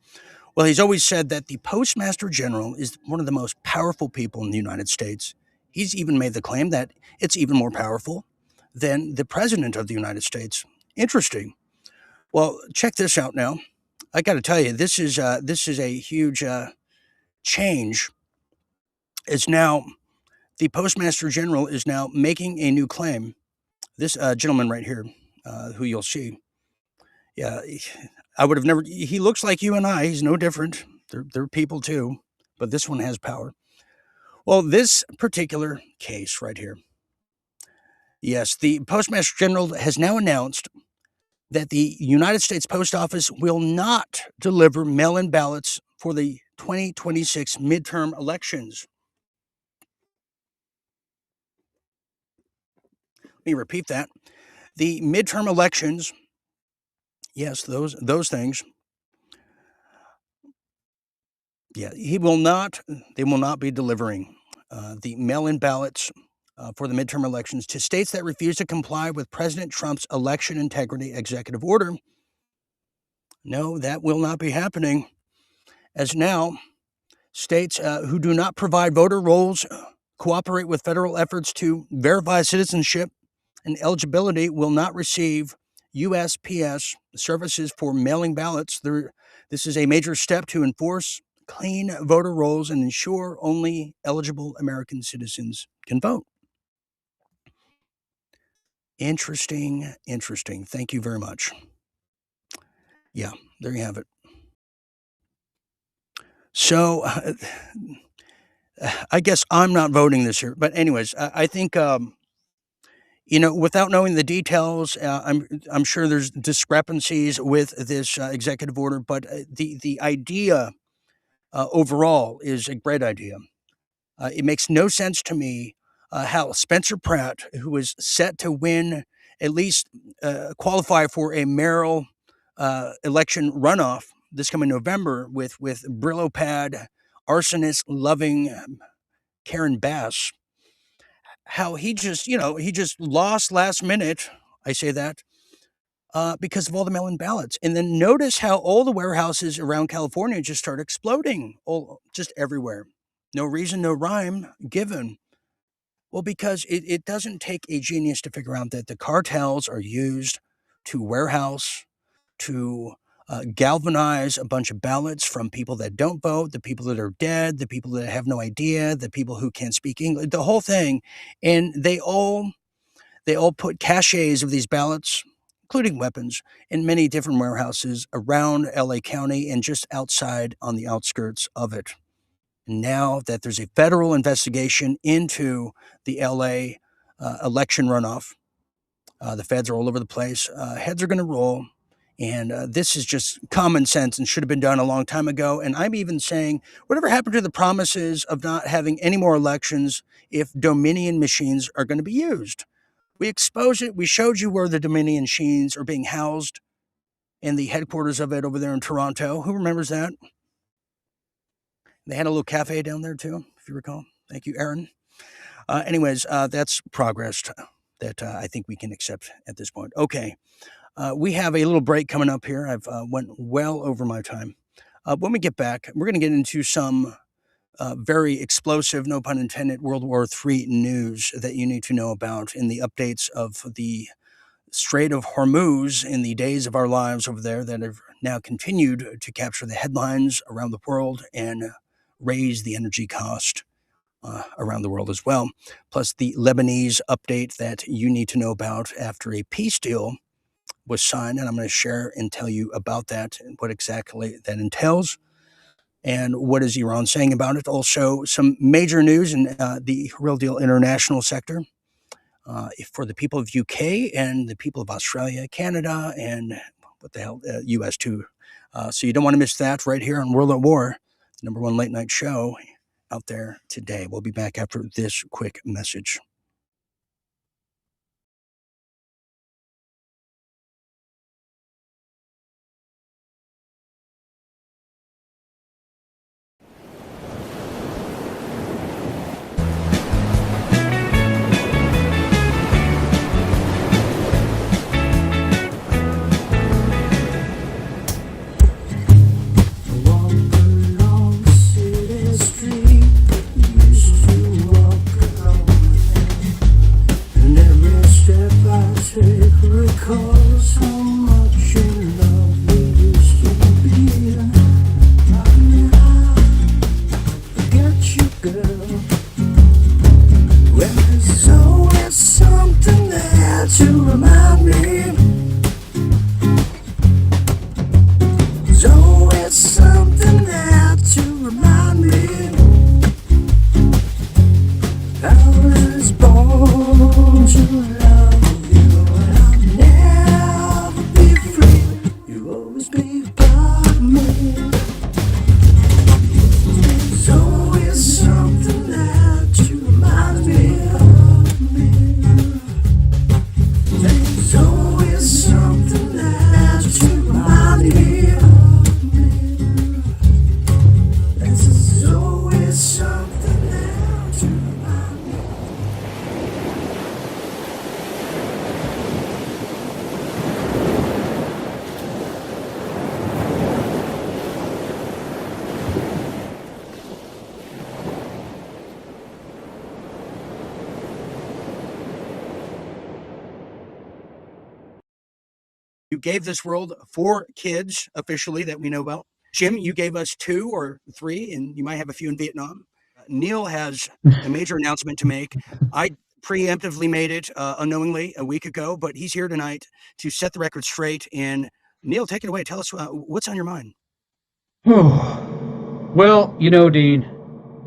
Well, he's always said that the Postmaster General is one of the most powerful people in the United States. He's even made the claim that it's even more powerful than the President of the United States. Interesting. Well, check this out now. I got to tell you, this is a huge change. It's now the Postmaster General is now making a new claim. This gentleman right here, who you'll see, yeah, I would have never. He looks like you and I. He's no different. They're people too, but this one has power. Well, this particular case right here. Yes, the Postmaster General has now announced that the United States Post Office will not deliver mail-in ballots for the 2026 midterm elections. Let me repeat that. The midterm elections, yes, those things. Yeah, they will not be delivering the mail-in ballots for the midterm elections to states that refuse to comply with President Trump's election integrity executive order. No, that will not be happening. As now, states who do not provide voter rolls, cooperate with federal efforts to verify citizenship and eligibility will not receive USPS services for mailing ballots. This is a major step to enforce clean voter rolls and ensure only eligible American citizens can vote. Interesting. Thank you very much. Yeah, there you have it. So I guess I'm not voting this year, but anyways, I think, without knowing the details, I'm sure there's discrepancies with this executive order, but the idea overall is a great idea. It makes no sense to me how Spencer Pratt, who is set to win, at least qualify for a mayoral election runoff this coming November with Brillo pad, arsonist-loving Karen Bass, how he just lost last minute, I say that, because of all the mail-in ballots. And then notice how all the warehouses around California just start exploding, just everywhere. No reason, no rhyme given. Well, because it doesn't take a genius to figure out that the cartels are used to warehouse, to galvanize a bunch of ballots from people that don't vote, the people that are dead, the people that have no idea, the people who can't speak English, the whole thing. And they all put caches of these ballots, including weapons, in many different warehouses around LA County and just outside on the outskirts of it. Now that there's a federal investigation into the LA election runoff, the feds are all over the place. Heads are going to roll. And this is just common sense and should have been done a long time ago. And I'm even saying, whatever happened to the promises of not having any more elections if Dominion machines are going to be used? We exposed it. We showed you where the Dominion machines are being housed in the headquarters of it over there in Toronto. Who remembers that? They had a little cafe down there too, if you recall. Thank you, Aaron. Anyways, that's progress that I think we can accept at this point. Okay. We have a little break coming up here. I've went well over my time. When we get back, we're going to get into some very explosive, no pun intended, World War III news that you need to know about in the updates of the Strait of Hormuz in the days of our lives over there that have now continued to capture the headlines around the world and raise the energy cost around the world as well. Plus the Lebanese update that you need to know about after a peace deal was signed, and I'm going to share and tell you about that and what exactly that entails and what is Iran saying about it. Also, some major news in the Real Deal International sector for the people of UK and the people of Australia, Canada, and US too. So you don't want to miss that right here on World at War, the #1 late night show out there today. We'll be back after this quick message. You gave this world 4 kids officially that we know about. Jim, you gave us 2 or 3, and you might have a few in Vietnam. Neil has a major announcement to make. I preemptively made it unknowingly a week ago, but he's here tonight to set the record straight. And Neil, take it away. Tell us what's on your mind. Well, Dean,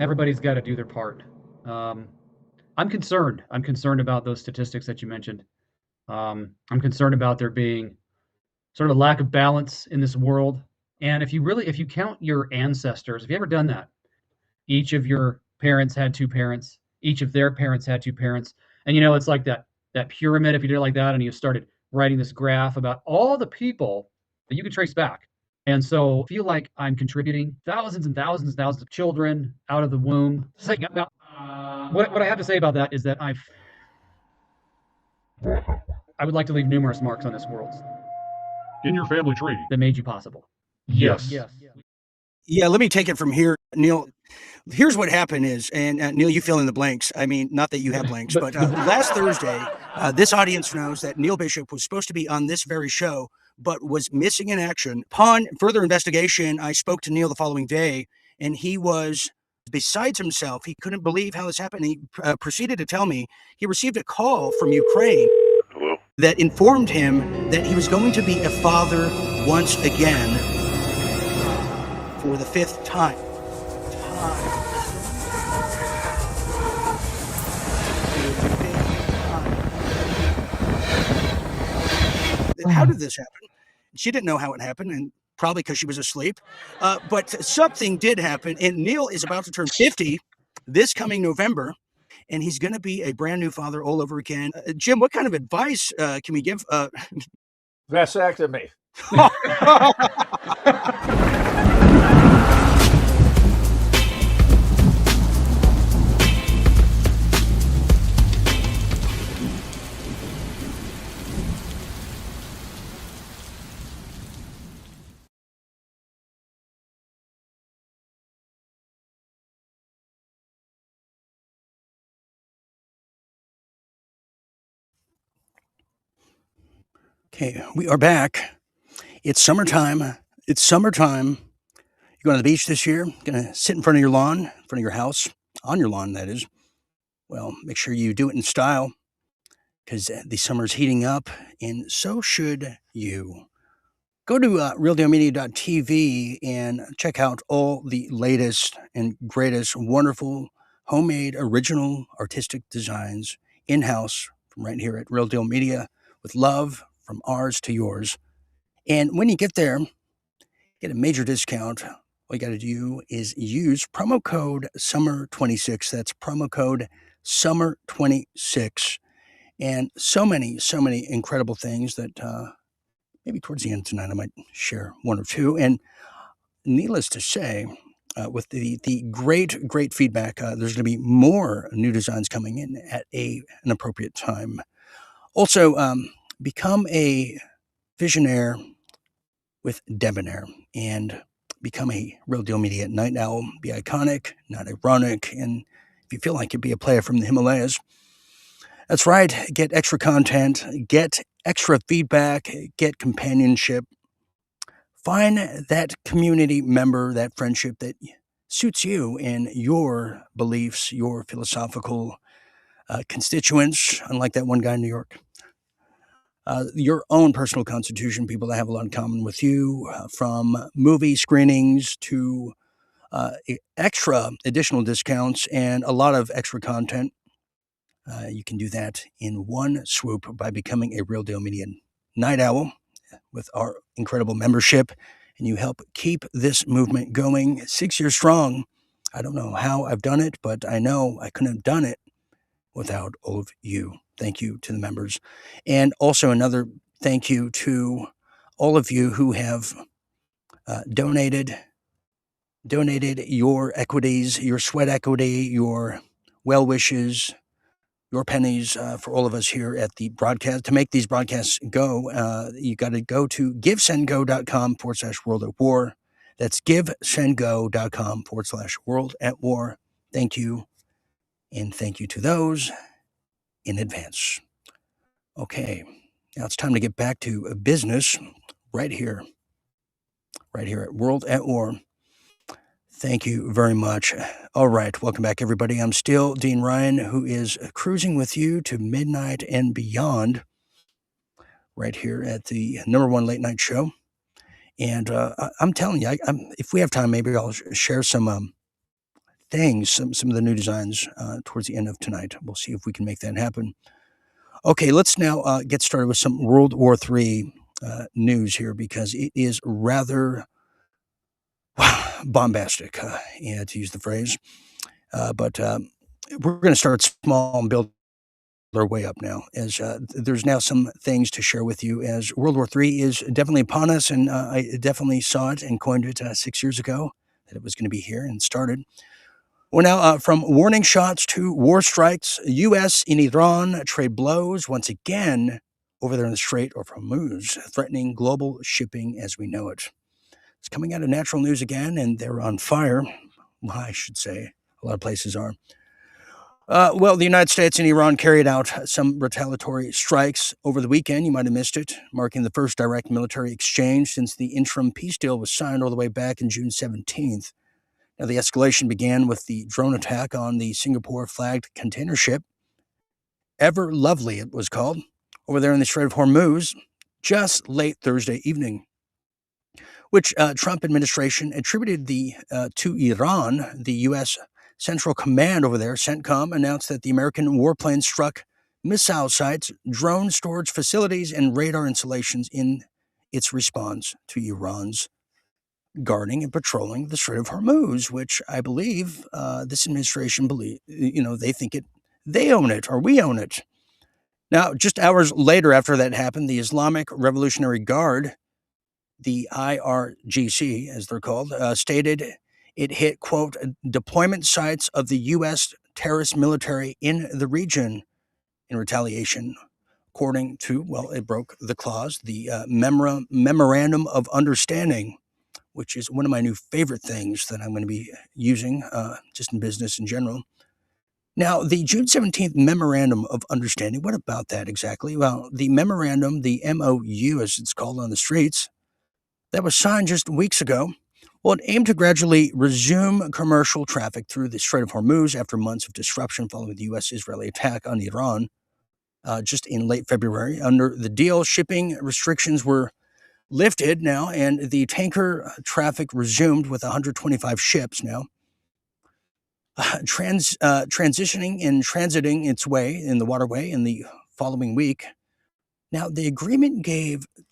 everybody's got to do their part. I'm concerned. I'm concerned about those statistics that you mentioned. I'm concerned about there being sort of a lack of balance in this world. And if you count your ancestors, have you ever done that? Each of your parents had 2 parents. Each of their parents had 2 parents. And it's like that pyramid, if you did it like that, and you started writing this graph about all the people that you could trace back. And so I feel like I'm contributing thousands and thousands and thousands of children out of the womb. What I have to say about that is that I would like to leave numerous marks on this world. In your family tree. That made you possible. Yes. Yeah, let me take it from here, Neil. Here's what happened is, and Neil, you fill in the blanks. I mean, not that you have blanks, but last Thursday, this audience knows that Neil Bishop was supposed to be on this very show, but was missing in action. Upon further investigation, I spoke to Neil the following day, and he was besides himself. He couldn't believe how this happened. He proceeded to tell me he received a call from Ukraine. Hello? That informed him that he was going to be a father once again for the 5th time. How did this happen? She didn't know how it happened, and probably because she was asleep. But something did happen, and Neil is about to turn 50 this coming November, and he's going to be a brand new father all over again. Jim, what kind of advice can we give? Vasectomy. Okay, we are back. It's summertime. It's summertime. You're going to the beach this year? Going to sit in front of your lawn, in front of your house, on your lawn, that is. Well, make sure you do it in style because the summer's heating up, and so should you. Go to realdealmedia.tv and check out all the latest and greatest wonderful homemade original artistic designs in-house from right here at Real Deal Media with love from ours to yours. And when you get there, get a major discount. All you got to do is use promo code SUMMER26. That's promo code SUMMER26. And so many incredible things that maybe towards the end tonight I might share one or two. And needless to say, with the great feedback, there's going to be more new designs coming in at an appropriate time. Also, become a visionaire with debonair and become a Real Deal Media night owl. Be iconic, not ironic, and if you feel like you'd be a player from the Himalayas, that's right. Get extra content, get extra feedback, get companionship. Find that community member, that friendship that suits you and your beliefs, your philosophical constituents, unlike that one guy in New York. Your own personal constitution, people that have a lot in common with you, from movie screenings to extra additional discounts and a lot of extra content. You can do that in one swoop by becoming a Real Deal Media Night Owl with our incredible membership, and you help keep this movement going 6 years strong. I don't know how I've done it, but I know I couldn't have done it without all of you. Thank you to the members. And also another thank you to all of you who have donated your equities, your sweat equity, your well wishes, your pennies for all of us here at the broadcast. To make these broadcasts go, you got to go to givesendgo.com/world at war. That's givesendgo.com/world at war. Thank you. And thank you to those in advance. Okay, Now it's time to get back to business right here at World at War. Thank you very much. All right, welcome back, everybody. I'm still Dean Ryan, who is cruising with you to midnight and beyond right here at the #1 late night show. And I'm telling you, if we have time, maybe I'll share some things, some of the new designs towards the end of tonight. We'll see if we can make that happen. Okay, let's now get started with some World War III news here, because it is rather bombastic, to use the phrase. But we're going to start small and build our way up now, as there's now some things to share with you, as World War III is definitely upon us, and I definitely saw it and coined it 6 years ago that it was going to be here and started. Well, now, from warning shots to war strikes, U.S. and Iran trade blows once again over there in the Strait of Hormuz, threatening global shipping as we know it. It's coming out of Natural News again, and they're on fire. Well, I should say a lot of places are. Well, the United States and Iran carried out some retaliatory strikes over the weekend. You might have missed it, marking the first direct military exchange since the interim peace deal was signed all the way back in June 17th. Now, the escalation began with the drone attack on the Singapore-flagged container ship, Ever Lovely it was called, over there in the Strait of Hormuz, just late Thursday evening, which Trump administration attributed to Iran. The U.S. Central Command over there, CENTCOM, announced that the American warplane struck missile sites, drone storage facilities, and radar installations in its response to Iran's guarding and patrolling the Strait of Hormuz, which I believe this administration they think they own it, or we own it. Now, just hours later after that happened, the Islamic Revolutionary Guard, the IRGC, as they're called, stated it hit, quote, deployment sites of the U.S. terrorist military in the region in retaliation, according to, well, it broke the clause, the Memorandum of Understanding, which is one of my new favorite things that I'm going to be using just in business in general. Now, the June 17th Memorandum of Understanding, what about that exactly? Well, the memorandum, the MOU as it's called on the streets, that was signed just weeks ago. Well, it aimed to gradually resume commercial traffic through the Strait of Hormuz after months of disruption following the U.S.-Israeli attack on Iran just in late February. Under the deal, shipping restrictions were lifted now, and the tanker traffic resumed with 125 ships now transitioning and transiting its way in the waterway in the following week. Now, the agreement gave the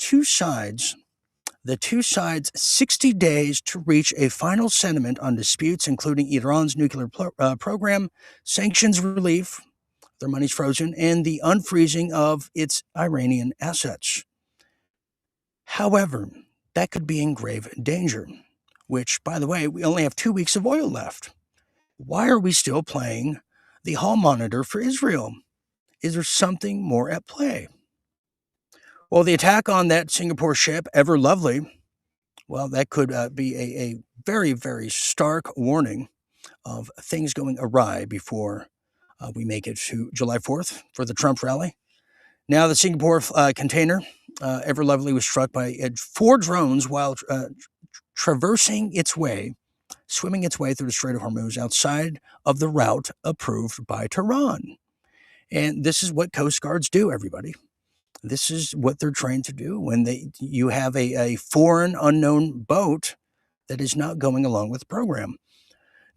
two sides 60 days to reach a final settlement on disputes, including Iran's nuclear program, sanctions relief, their money's frozen, and the unfreezing of its Iranian assets. However, that could be in grave danger, which, by the way, we only have 2 weeks of oil left. Why are we still playing the hall monitor for Israel? Is there something more at play? Well, the attack on that Singapore ship, Ever Lovely, well, that could be a very, very stark warning of things going awry before we make it to July 4th for the Trump rally. Now, the Singapore container, Ever Lovely, was struck by 4 drones while swimming its way through the Strait of Hormuz outside of the route approved by Tehran. And this is what Coast Guards do, everybody. This is what they're trained to do when you have a foreign, unknown boat that is not going along with the program.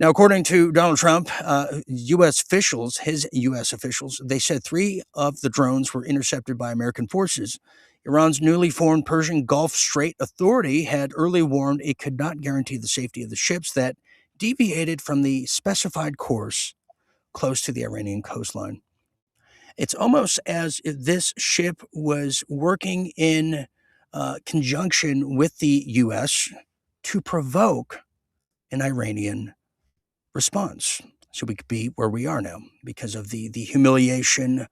Now, according to Donald Trump, U.S. officials, they said 3 of the drones were intercepted by American forces. Iran's newly formed Persian Gulf Strait Authority had early warned it could not guarantee the safety of the ships that deviated from the specified course close to the Iranian coastline. It's almost as if this ship was working in conjunction with the U.S. to provoke an Iranian response. So we could be where we are now because of the humiliation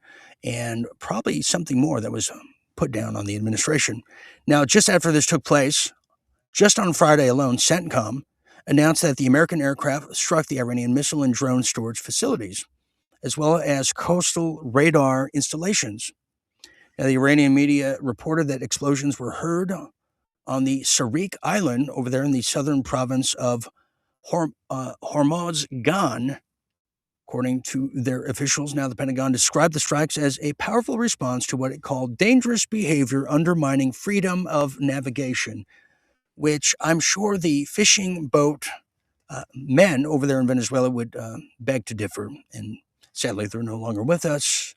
and probably something more that was put down on the administration. Now, just after this took place, just on Friday alone, CENTCOM announced that the American aircraft struck the Iranian missile and drone storage facilities, as well as coastal radar installations. The Iranian media reported that explosions were heard on the Sarik Island over there in the southern province of Hormozgan, according to their officials. Now, the Pentagon described the strikes as a powerful response to what it called dangerous behavior undermining freedom of navigation, which I'm sure the fishing boat men over there in Venezuela would beg to differ. And sadly, they're no longer with us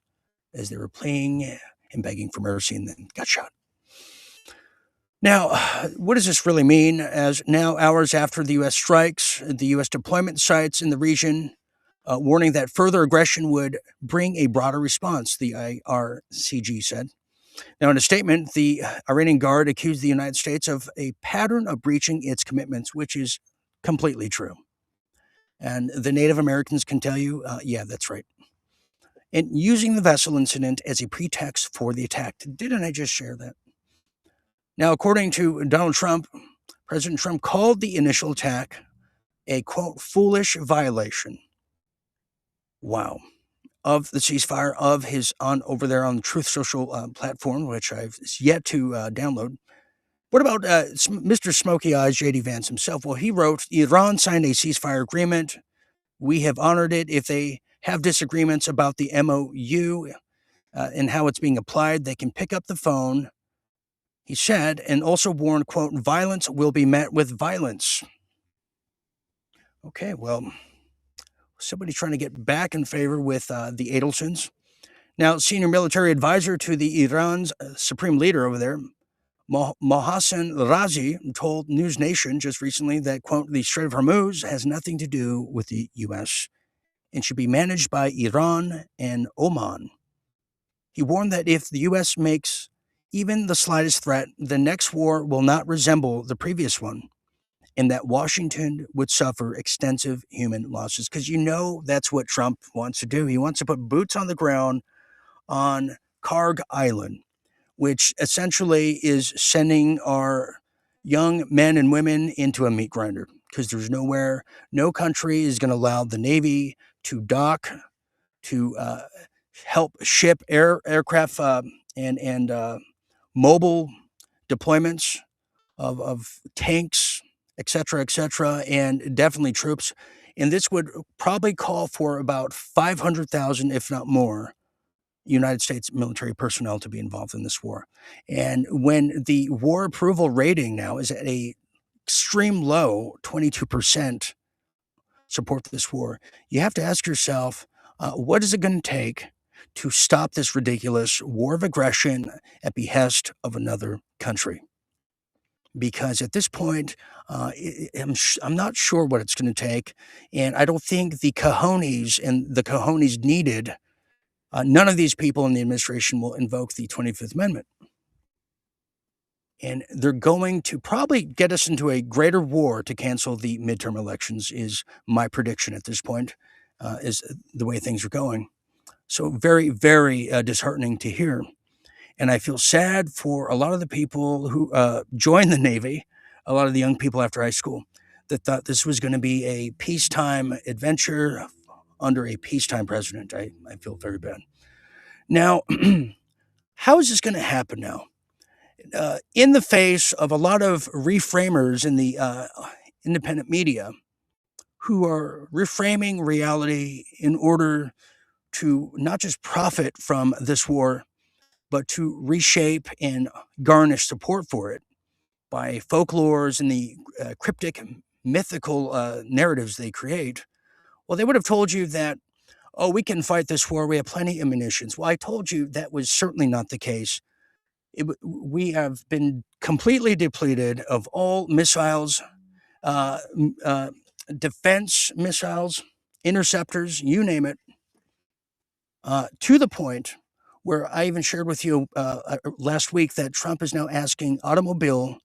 as they were playing and begging for mercy and then got shot. Now, what does this really mean? As now, hours after the U.S. strikes, the U.S. deployment sites in the region, warning that further aggression would bring a broader response, the IRCG said. Now, in a statement, the Iranian Guard accused the United States of a pattern of breaching its commitments, which is completely true. And the Native Americans can tell you, yeah, that's right. And using the vessel incident as a pretext for the attack. Didn't I just share that? Now, according to Donald Trump, President Trump called the initial attack a, quote, foolish violation. Wow. Of the ceasefire of his over there on the Truth Social platform, which I've yet to download. What about Mr. Smoky Eyes, J.D. Vance himself? Well, he wrote, Iran signed a ceasefire agreement. We have honored it. If they have disagreements about the MOU and how it's being applied, they can pick up the phone, he said, and also warned, quote, violence will be met with violence. Okay, well, somebody trying to get back in favor with the Adelsons. Now, senior military advisor to the Iran's supreme leader over there, Mohsen Razi, told News Nation just recently that, quote, the Strait of Hormuz has nothing to do with the U.S. and should be managed by Iran and Oman. He warned that if the U.S. makes even the slightest threat, the next war will not resemble the previous one, and that Washington would suffer extensive human losses. Because you know that's what Trump wants to do. He wants to put boots on the ground on Karg Island, which essentially is sending our young men and women into a meat grinder. Because there's nowhere, no country is going to allow the Navy to dock, to help ship aircraft and mobile deployments of tanks, et cetera, and definitely troops. And this would probably call for about 500,000, if not more, United States military personnel to be involved in this war. And when the war approval rating now is at a extreme low, 22% support this war, you have to ask yourself, what is it going to take to stop this ridiculous war of aggression at behest of another country? Because at this point, I'm not sure what it's going to take. And I don't think the cojones needed, none of these people in the administration will invoke the 25th Amendment. And they're going to probably get us into a greater war to cancel the midterm elections is my prediction at this point, is the way things are going. So very, very disheartening to hear. And I feel sad for a lot of the people who joined the Navy, a lot of the young people after high school that thought this was going to be a peacetime adventure under a peacetime president. I feel very bad. Now, how is this going to happen now? In the face of a lot of reframers in the independent media who are reframing reality in order to not just profit from this war, but to reshape and garnish support for it by folklores and the cryptic, mythical narratives they create. Well, they would have told you that, oh, we can fight this war. We have plenty of munitions. Well, I told you that was certainly not the case. We have been completely depleted of all missiles, defense missiles, interceptors, you name it, to the point where I even shared with you last week that Trump is now asking automobile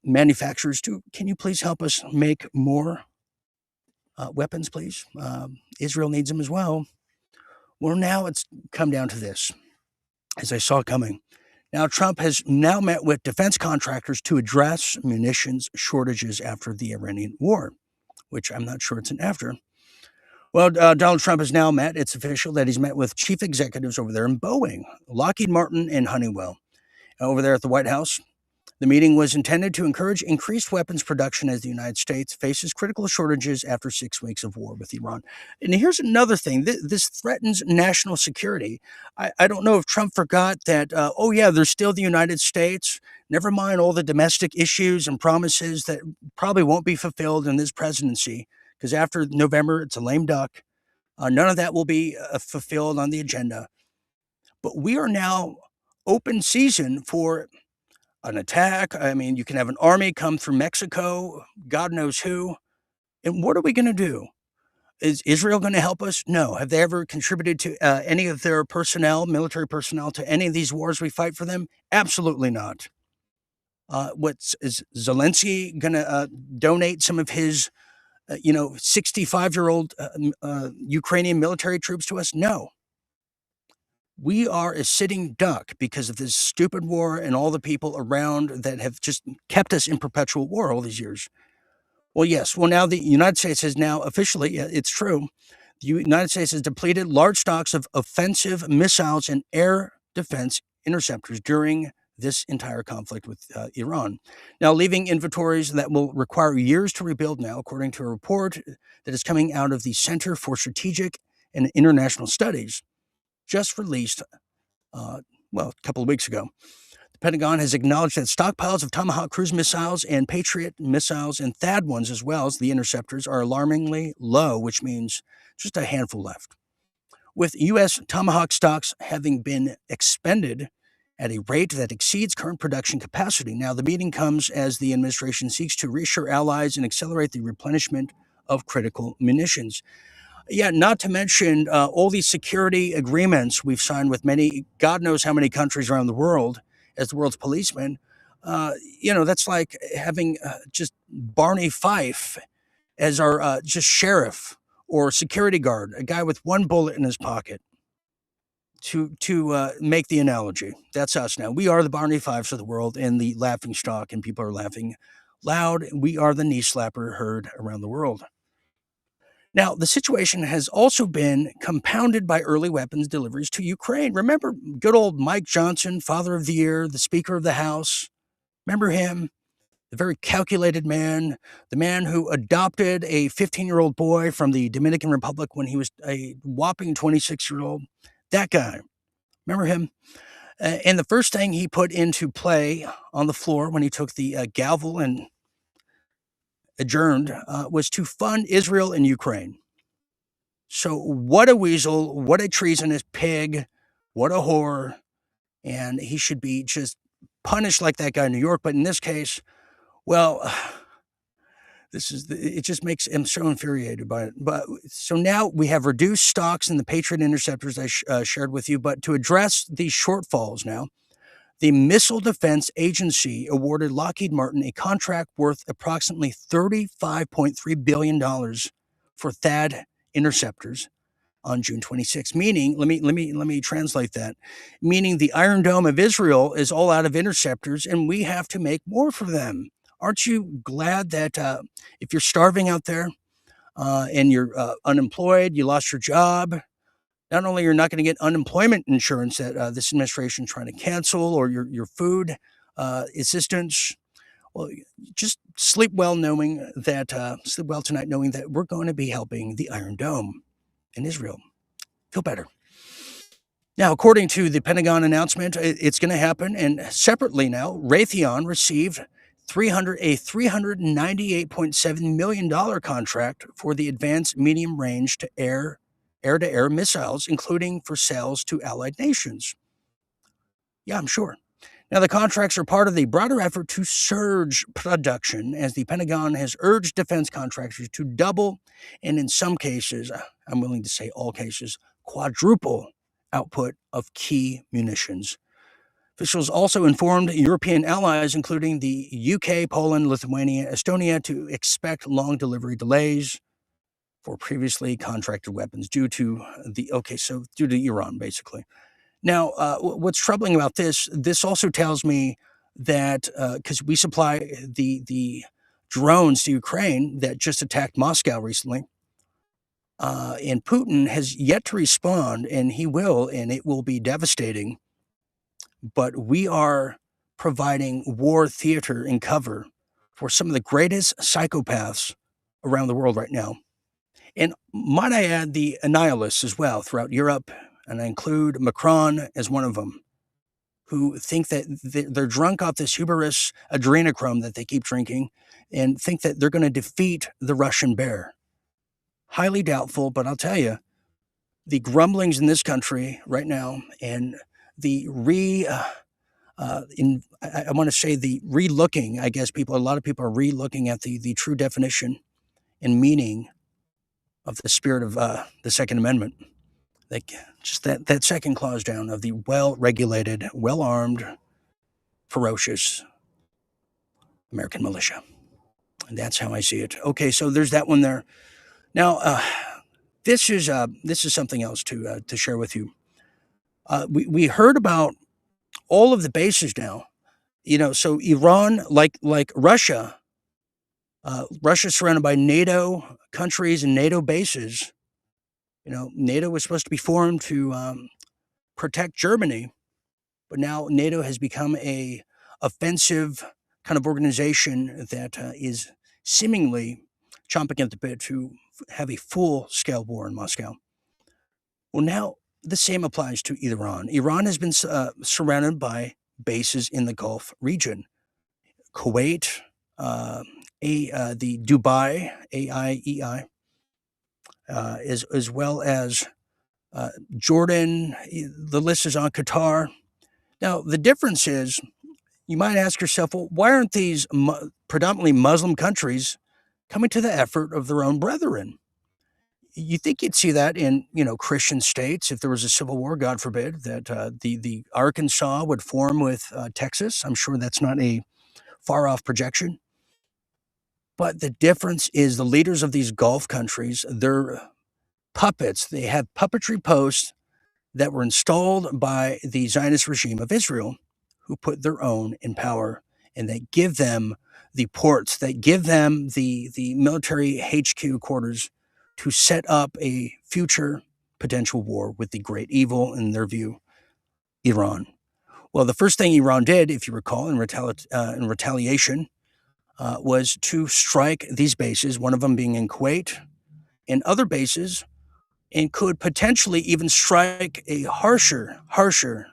manufacturers to, can you please help us make more weapons, please? Israel needs them as well. Well, now it's come down to this, as I saw coming. Now, Trump has now met with defense contractors to address munitions shortages after the Iranian war, which I'm not sure it's an after. Well, Donald Trump has now met. It's official that he's met with chief executives over there in Boeing, Lockheed Martin, and Honeywell over there at the White House. The meeting was intended to encourage increased weapons production as the United States faces critical shortages after 6 weeks of war with Iran. And here's another thing. This threatens national security. I don't know if Trump forgot that, oh, yeah, there's still the United States. Never mind all the domestic issues and promises that probably won't be fulfilled in this presidency, because after November, it's a lame duck. None of that will be fulfilled on the agenda. But we are now open season for an attack. I mean, you can have an army come through Mexico, God knows who. And what are we going to do? Is Israel going to help us? No. Have they ever contributed to any of their personnel, military personnel, to any of these wars we fight for them? Absolutely not. Is Zelensky going to donate some of his, 65-year-old Ukrainian military troops to us? No. We are a sitting duck because of this stupid war and all the people around that have just kept us in perpetual war all these years. Well, yes. Well, now the United States has now officially, it's true, the United States has depleted large stocks of offensive missiles and air defense interceptors during this entire conflict with Iran. Now, leaving inventories that will require years to rebuild now, according to a report that is coming out of the Center for Strategic and International Studies, just released, a couple of weeks ago. The Pentagon has acknowledged that stockpiles of Tomahawk cruise missiles and Patriot missiles and THAAD ones, as well as the interceptors, are alarmingly low, which means just a handful left. With U.S. Tomahawk stocks having been expended at a rate that exceeds current production capacity. Now, the meeting comes as the administration seeks to reassure allies and accelerate the replenishment of critical munitions. Yeah, not to mention all these security agreements we've signed with many, God knows how many countries around the world as the world's policeman. That's like having just Barney Fife as our just sheriff or security guard, a guy with one bullet in his pocket. To make the analogy, that's us now. We are the Barney Fives of the world and the laughing stock, and people are laughing loud. We are the knee slapper heard around the world. Now, the situation has also been compounded by early weapons deliveries to Ukraine. Remember good old Mike Johnson, Father of the Year, the Speaker of the House? Remember him? The very calculated man, the man who adopted a 15-year-old boy from the Dominican Republic when he was a whopping 26-year-old. That guy. Remember him? And the first thing he put into play on the floor when he took the gavel and adjourned was to fund Israel and Ukraine. So what a weasel, what a treasonous pig, what a whore. And he should be just punished like that guy in New York. But in this case, well, it just makes him so infuriated by it. But so now we have reduced stocks in the Patriot interceptors I shared with you. But to address these shortfalls now, the Missile Defense Agency awarded Lockheed Martin a contract worth approximately $35.3 billion for THAAD interceptors on June 26th. Meaning, let me translate that. Meaning the Iron Dome of Israel is all out of interceptors, and we have to make more for them. Aren't you glad that if you're starving out there and you're unemployed, you lost your job, not only you're not going to get unemployment insurance that this administration is trying to cancel, or your food assistance, well, just sleep well tonight knowing that we're going to be helping the Iron Dome in Israel. Feel better. Now, according to the Pentagon announcement, it's going to happen. And separately now, Raytheon received a $398.7 million contract for the advanced medium-range to air-to-air missiles, including for sales to allied nations. Yeah, I'm sure. Now, the contracts are part of the broader effort to surge production, as the Pentagon has urged defense contractors to double, and in some cases, I'm willing to say all cases, quadruple output of key munitions. Officials also informed European allies, including the UK, Poland, Lithuania, Estonia, to expect long delivery delays for previously contracted weapons due to Iran, basically. Now, what's troubling about this also tells me that because we supply the drones to Ukraine that just attacked Moscow recently, And Putin has yet to respond, and he will, and it will be devastating. But we are providing war theater and cover for some of the greatest psychopaths around the world right now. And might I add the nihilists as well throughout Europe, and I include Macron as one of them, who think that they're drunk off this hubris adrenochrome that they keep drinking and think that they're going to defeat the Russian bear. Highly doubtful, but I'll tell you, the grumblings in this country right now and the I want to say the re-looking, I guess a lot of people are re-looking at the true definition and meaning of the spirit of the Second Amendment. Like just that second clause down of the well-regulated, well-armed, ferocious American militia. And that's how I see it. Okay, so there's that one there. Now, this is something else to share with you. We heard about all of the bases now. So Iran, like Russia, Russia's surrounded by NATO countries and NATO bases. NATO was supposed to be formed to protect Germany, but now NATO has become a offensive kind of organization that is seemingly chomping at the bit to have a full-scale war in Moscow. Well, now the same applies to Iran. Iran has been surrounded by bases in the Gulf region. Kuwait, the Dubai, AIEI, as well as Jordan, the list is on Qatar. Now, the difference is, you might ask yourself, well, why aren't these predominantly Muslim countries coming to the effort of their own brethren? You think you'd see that in, Christian states, if there was a civil war, God forbid, that the Arkansas would form with Texas. I'm sure that's not a far-off projection. But the difference is the leaders of these Gulf countries, they're puppets. They have puppetry posts that were installed by the Zionist regime of Israel, who put their own in power, and they give them the ports, they give them the military HQ quarters to set up a future potential war with the great evil, in their view, Iran. Well, the first thing Iran did, if you recall, in retaliation, was to strike these bases, one of them being in Kuwait, and other bases, and could potentially even strike a harsher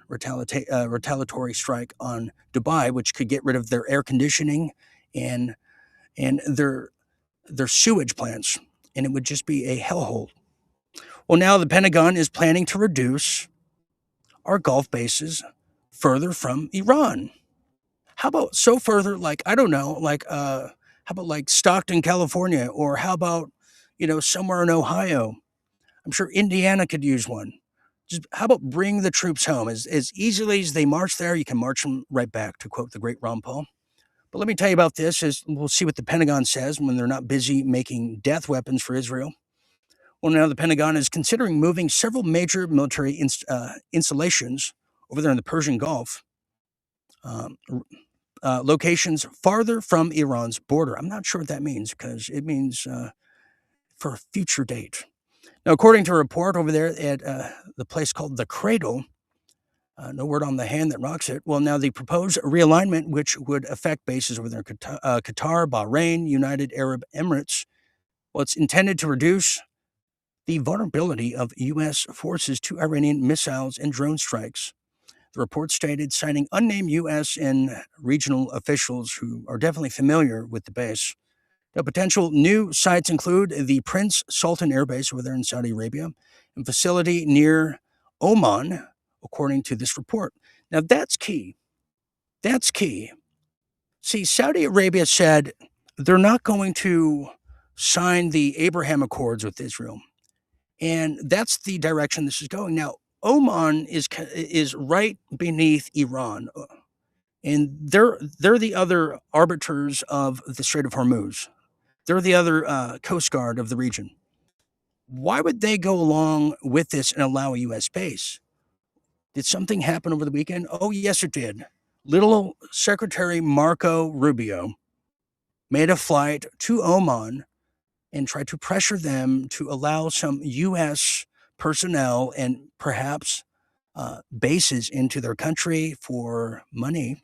retaliatory strike on Dubai, which could get rid of their air conditioning and their sewage plants, and it would just be a hellhole. Well, now the Pentagon is planning to reduce our Gulf bases further from Iran. How about so further, how about like Stockton, California, or how about, somewhere in Ohio? I'm sure Indiana could use one. Just how about bring the troops home? As easily as they march there, you can march them right back, to quote the great Ron Paul. But let me tell you about this, as we'll see what the Pentagon says when they're not busy making death weapons for Israel. Well, now the Pentagon is considering moving several major military installations over there in the Persian Gulf, locations farther from Iran's border. I'm not sure what that means, because it means for a future date. Now, according to a report over there at the place called The Cradle, no word on the hand that rocks it. Well, now the proposed realignment, which would affect bases over there in Qatar, Bahrain, United Arab Emirates, well, it's intended to reduce the vulnerability of U.S. forces to Iranian missiles and drone strikes. The report stated, citing unnamed U.S. and regional officials who are definitely familiar with the base. Now, potential new sites include the Prince Sultan Air Base over there in Saudi Arabia and facility near Oman, according to this report. Now, that's key. That's key. See, Saudi Arabia said they're not going to sign the Abraham Accords with Israel, and that's the direction this is going. Now, Oman is right beneath Iran, and they're the other arbiters of the Strait of Hormuz. They're the other Coast Guard of the region. Why would they go along with this and allow a U.S. base? Did something happen over the weekend? Oh, yes, it did. Little Secretary Marco Rubio made a flight to Oman and try to pressure them to allow some U.S. personnel and perhaps bases into their country for money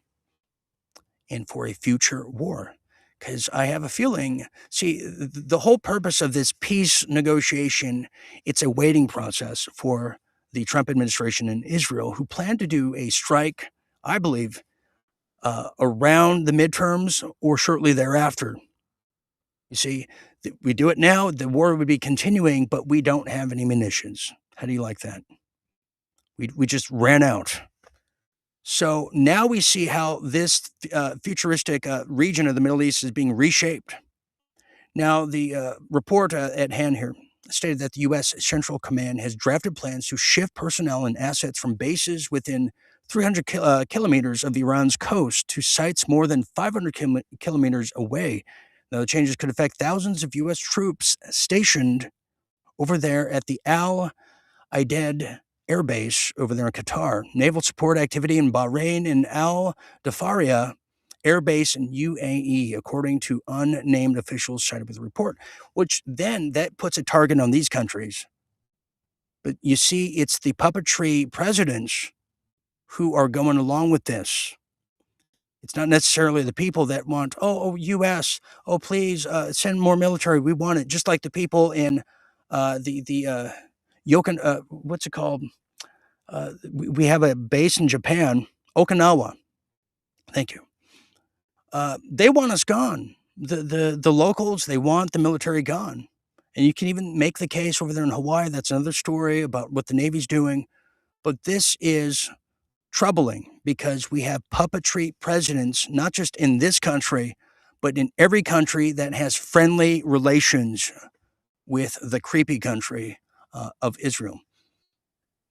and for a future war. Because I have a feeling, see, the whole purpose of this peace negotiation, it's a waiting process for the Trump administration in Israel, who plan to do a strike, I believe, around the midterms or shortly thereafter. You see, we do it now, the war would be continuing, but we don't have any munitions. How do you like that? We just ran out. So now we see how this futuristic region of the Middle East is being reshaped. Now, the report at hand here stated that the U.S. Central Command has drafted plans to shift personnel and assets from bases within 300 kilometers of Iran's coast to sites more than 500 kilometers away. Now, the changes could affect thousands of U.S. troops stationed over there at the Al Aided Air Base over there in Qatar, naval support activity in Bahrain, and Al Dafaria Air Base in UAE, according to unnamed officials cited with the report, which then that puts a target on these countries. But you see, it's the puppetry presidents who are going along with this. It's not necessarily the people that want, U.S., please send more military. We want it, just like the people in the Yokan, what's it called? We have a base in Japan, Okinawa. Thank you. They want us gone. The locals, they want the military gone. And you can even make the case over there in Hawaii. That's another story about what the Navy's doing. But this is troubling because we have puppetry presidents, not just in this country, but in every country that has friendly relations with the creepy country of Israel.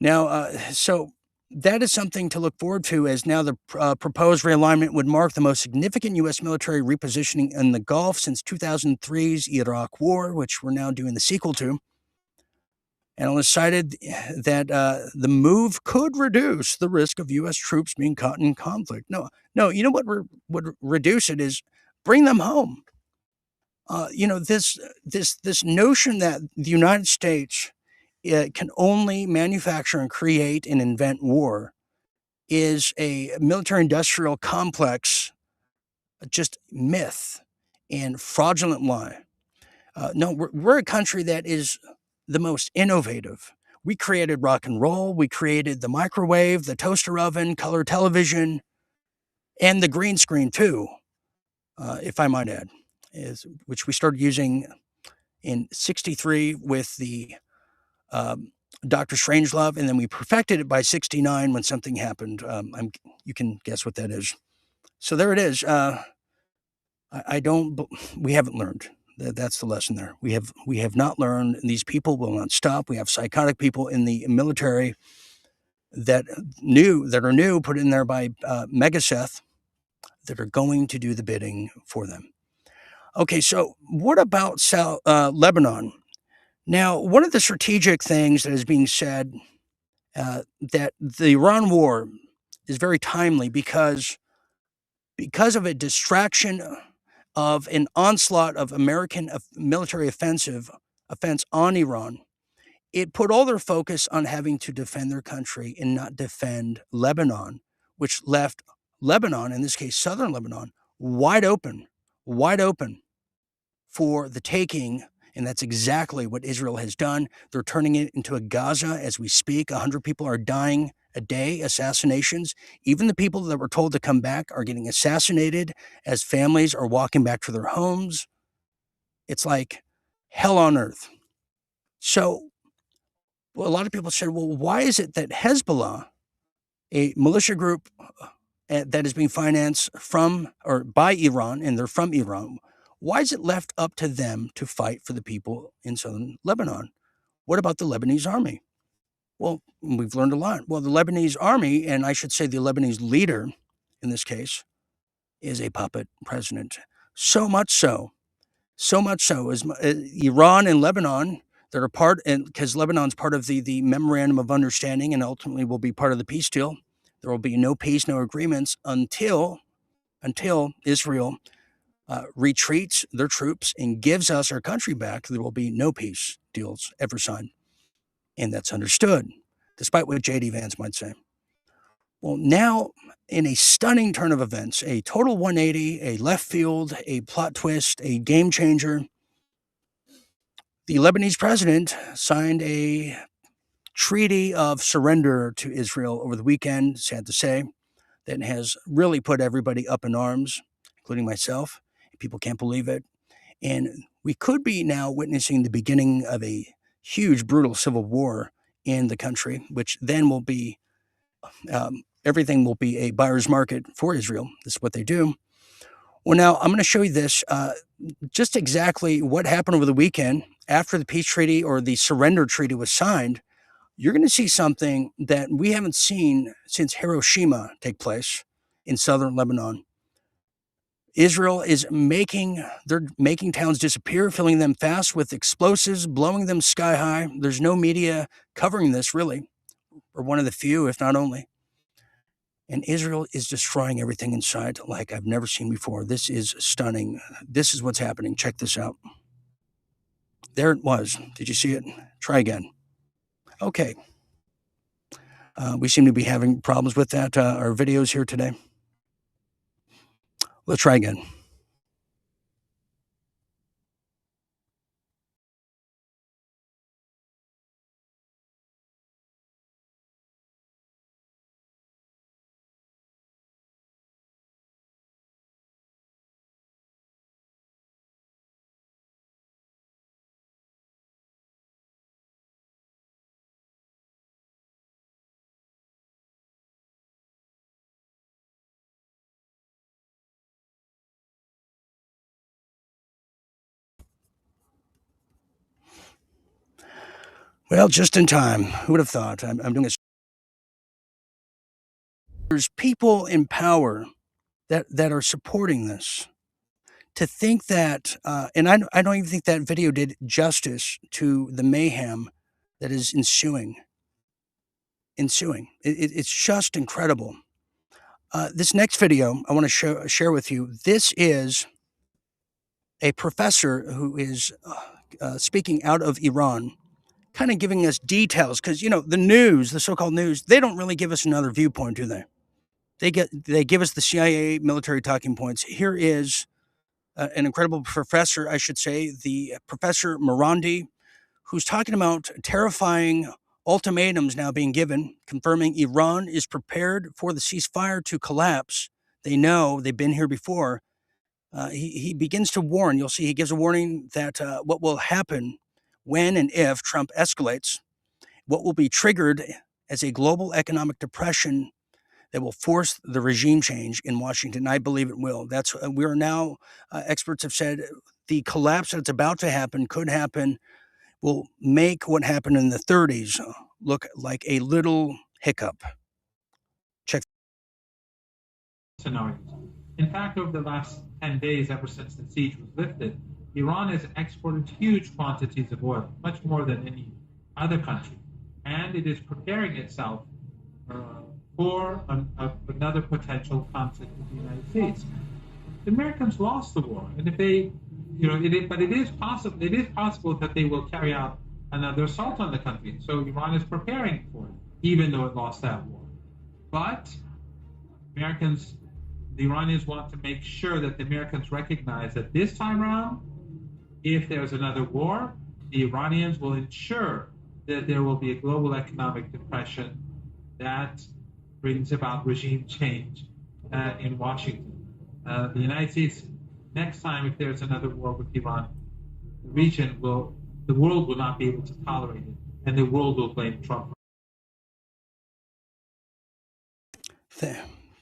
Now, so that is something to look forward to, as now the proposed realignment would mark the most significant U.S. military repositioning in the Gulf since 2003's Iraq War, which we're now doing the sequel to. Analysts cited that the move could reduce the risk of U.S. troops being caught in conflict. No, you know what would reduce it is bring them home. This notion that the United States can only manufacture and create and invent war is a military-industrial complex, just myth and fraudulent lie. No, we're a country that is the most innovative. We created rock and roll. We created the microwave, the toaster oven, color television, and the green screen too, if I might add, which we started using in '63 with the Dr. Strangelove, and then we perfected it by '69 when something happened. You can guess what that is. So there it is. We haven't learned. That's the lesson there. We have not learned. These people will not stop. We have psychotic people in the military that are new, put in there by Megaseth, that are going to do the bidding for them. Okay, so what about Lebanon? Now, one of the strategic things that is being said that the Iran war is very timely because of a distraction of an onslaught of American military offense on Iran. It put all their focus on having to defend their country and not defend Lebanon, which left Lebanon, in this case southern Lebanon, wide open for the taking. And that's exactly what Israel has done. They're turning it into a Gaza as we speak. 100 people are dying a day, assassinations. Even the people that were told to come back are getting assassinated as families are walking back to their homes. It's like hell on earth. So a lot of people said, well, why is it that Hezbollah, a militia group that is being financed by Iran, and they're from Iran, why is it left up to them to fight for the people in southern Lebanon? What about the Lebanese army? Well, we've learned a lot. Well, the Lebanese army, and I should say the Lebanese leader in this case, is a puppet president. So much so is Iran and Lebanon that are part, and because Lebanon's part of the memorandum of understanding and ultimately will be part of the peace deal. There will be no peace, no agreements until Israel retreats their troops and gives us our country back, there will be no peace deals ever signed. And that's understood, despite what J.D. Vance might say. Well, now, in a stunning turn of events, a total 180, a left field, a plot twist, a game changer, the Lebanese president signed a treaty of surrender to Israel over the weekend, sad to say, that has really put everybody up in arms, including myself. People can't believe it. And we could be now witnessing the beginning of a huge, brutal civil war in the country, which then will be, everything will be a buyer's market for Israel. This is what they do. Well, now I'm going to show you this, just exactly what happened over the weekend after the peace treaty or the surrender treaty was signed. You're going to see something that we haven't seen since Hiroshima take place in southern Lebanon. Israel is making towns disappear, filling them fast with explosives, blowing them sky high. There's no media covering this, really, or one of the few, if not only. And Israel is destroying everything in sight like I've never seen before. This is stunning. This is what's happening. Check this out. There it was. Did you see it? Try again. Okay. We seem to be having problems with that, our videos here today. Let's try again. Well, just in time. Who would have thought? I'm doing this. There's people in power that are supporting this. To think that, and I don't even think that video did justice to the mayhem that is ensuing. It's just incredible. This next video I want to share with you. This is a professor who is speaking out of Iran, kind of giving us details, because, the news, the so-called news, they don't really give us another viewpoint, do they? They give us the CIA military talking points. Here is an incredible professor, I should say, the Professor Morandi, who's talking about terrifying ultimatums now being given, confirming Iran is prepared for the ceasefire to collapse. They know, they've been here before. He begins to warn. You'll see he gives a warning that what will happen when and if Trump escalates, what will be triggered as a global economic depression that will force the regime change in Washington. I believe it will. We are now, experts have said, the collapse that's about to happen, could happen, will make what happened in the 30s look like a little hiccup. Check. Scenarios. In fact, over the last 10 days, ever since the siege was lifted, Iran has exported huge quantities of oil, much more than any other country, and it is preparing itself for another potential conflict with the United States. The Americans lost the war, and if they, but it is possible that they will carry out another assault on the country. So Iran is preparing for it, even though it lost that war. But the Iranians want to make sure that the Americans recognize that this time around, if there's another war, the Iranians will ensure that there will be a global economic depression that brings about regime change in Washington. The United States, next time, if there's another war with Iran, the world will not be able to tolerate it, and the world will blame Trump.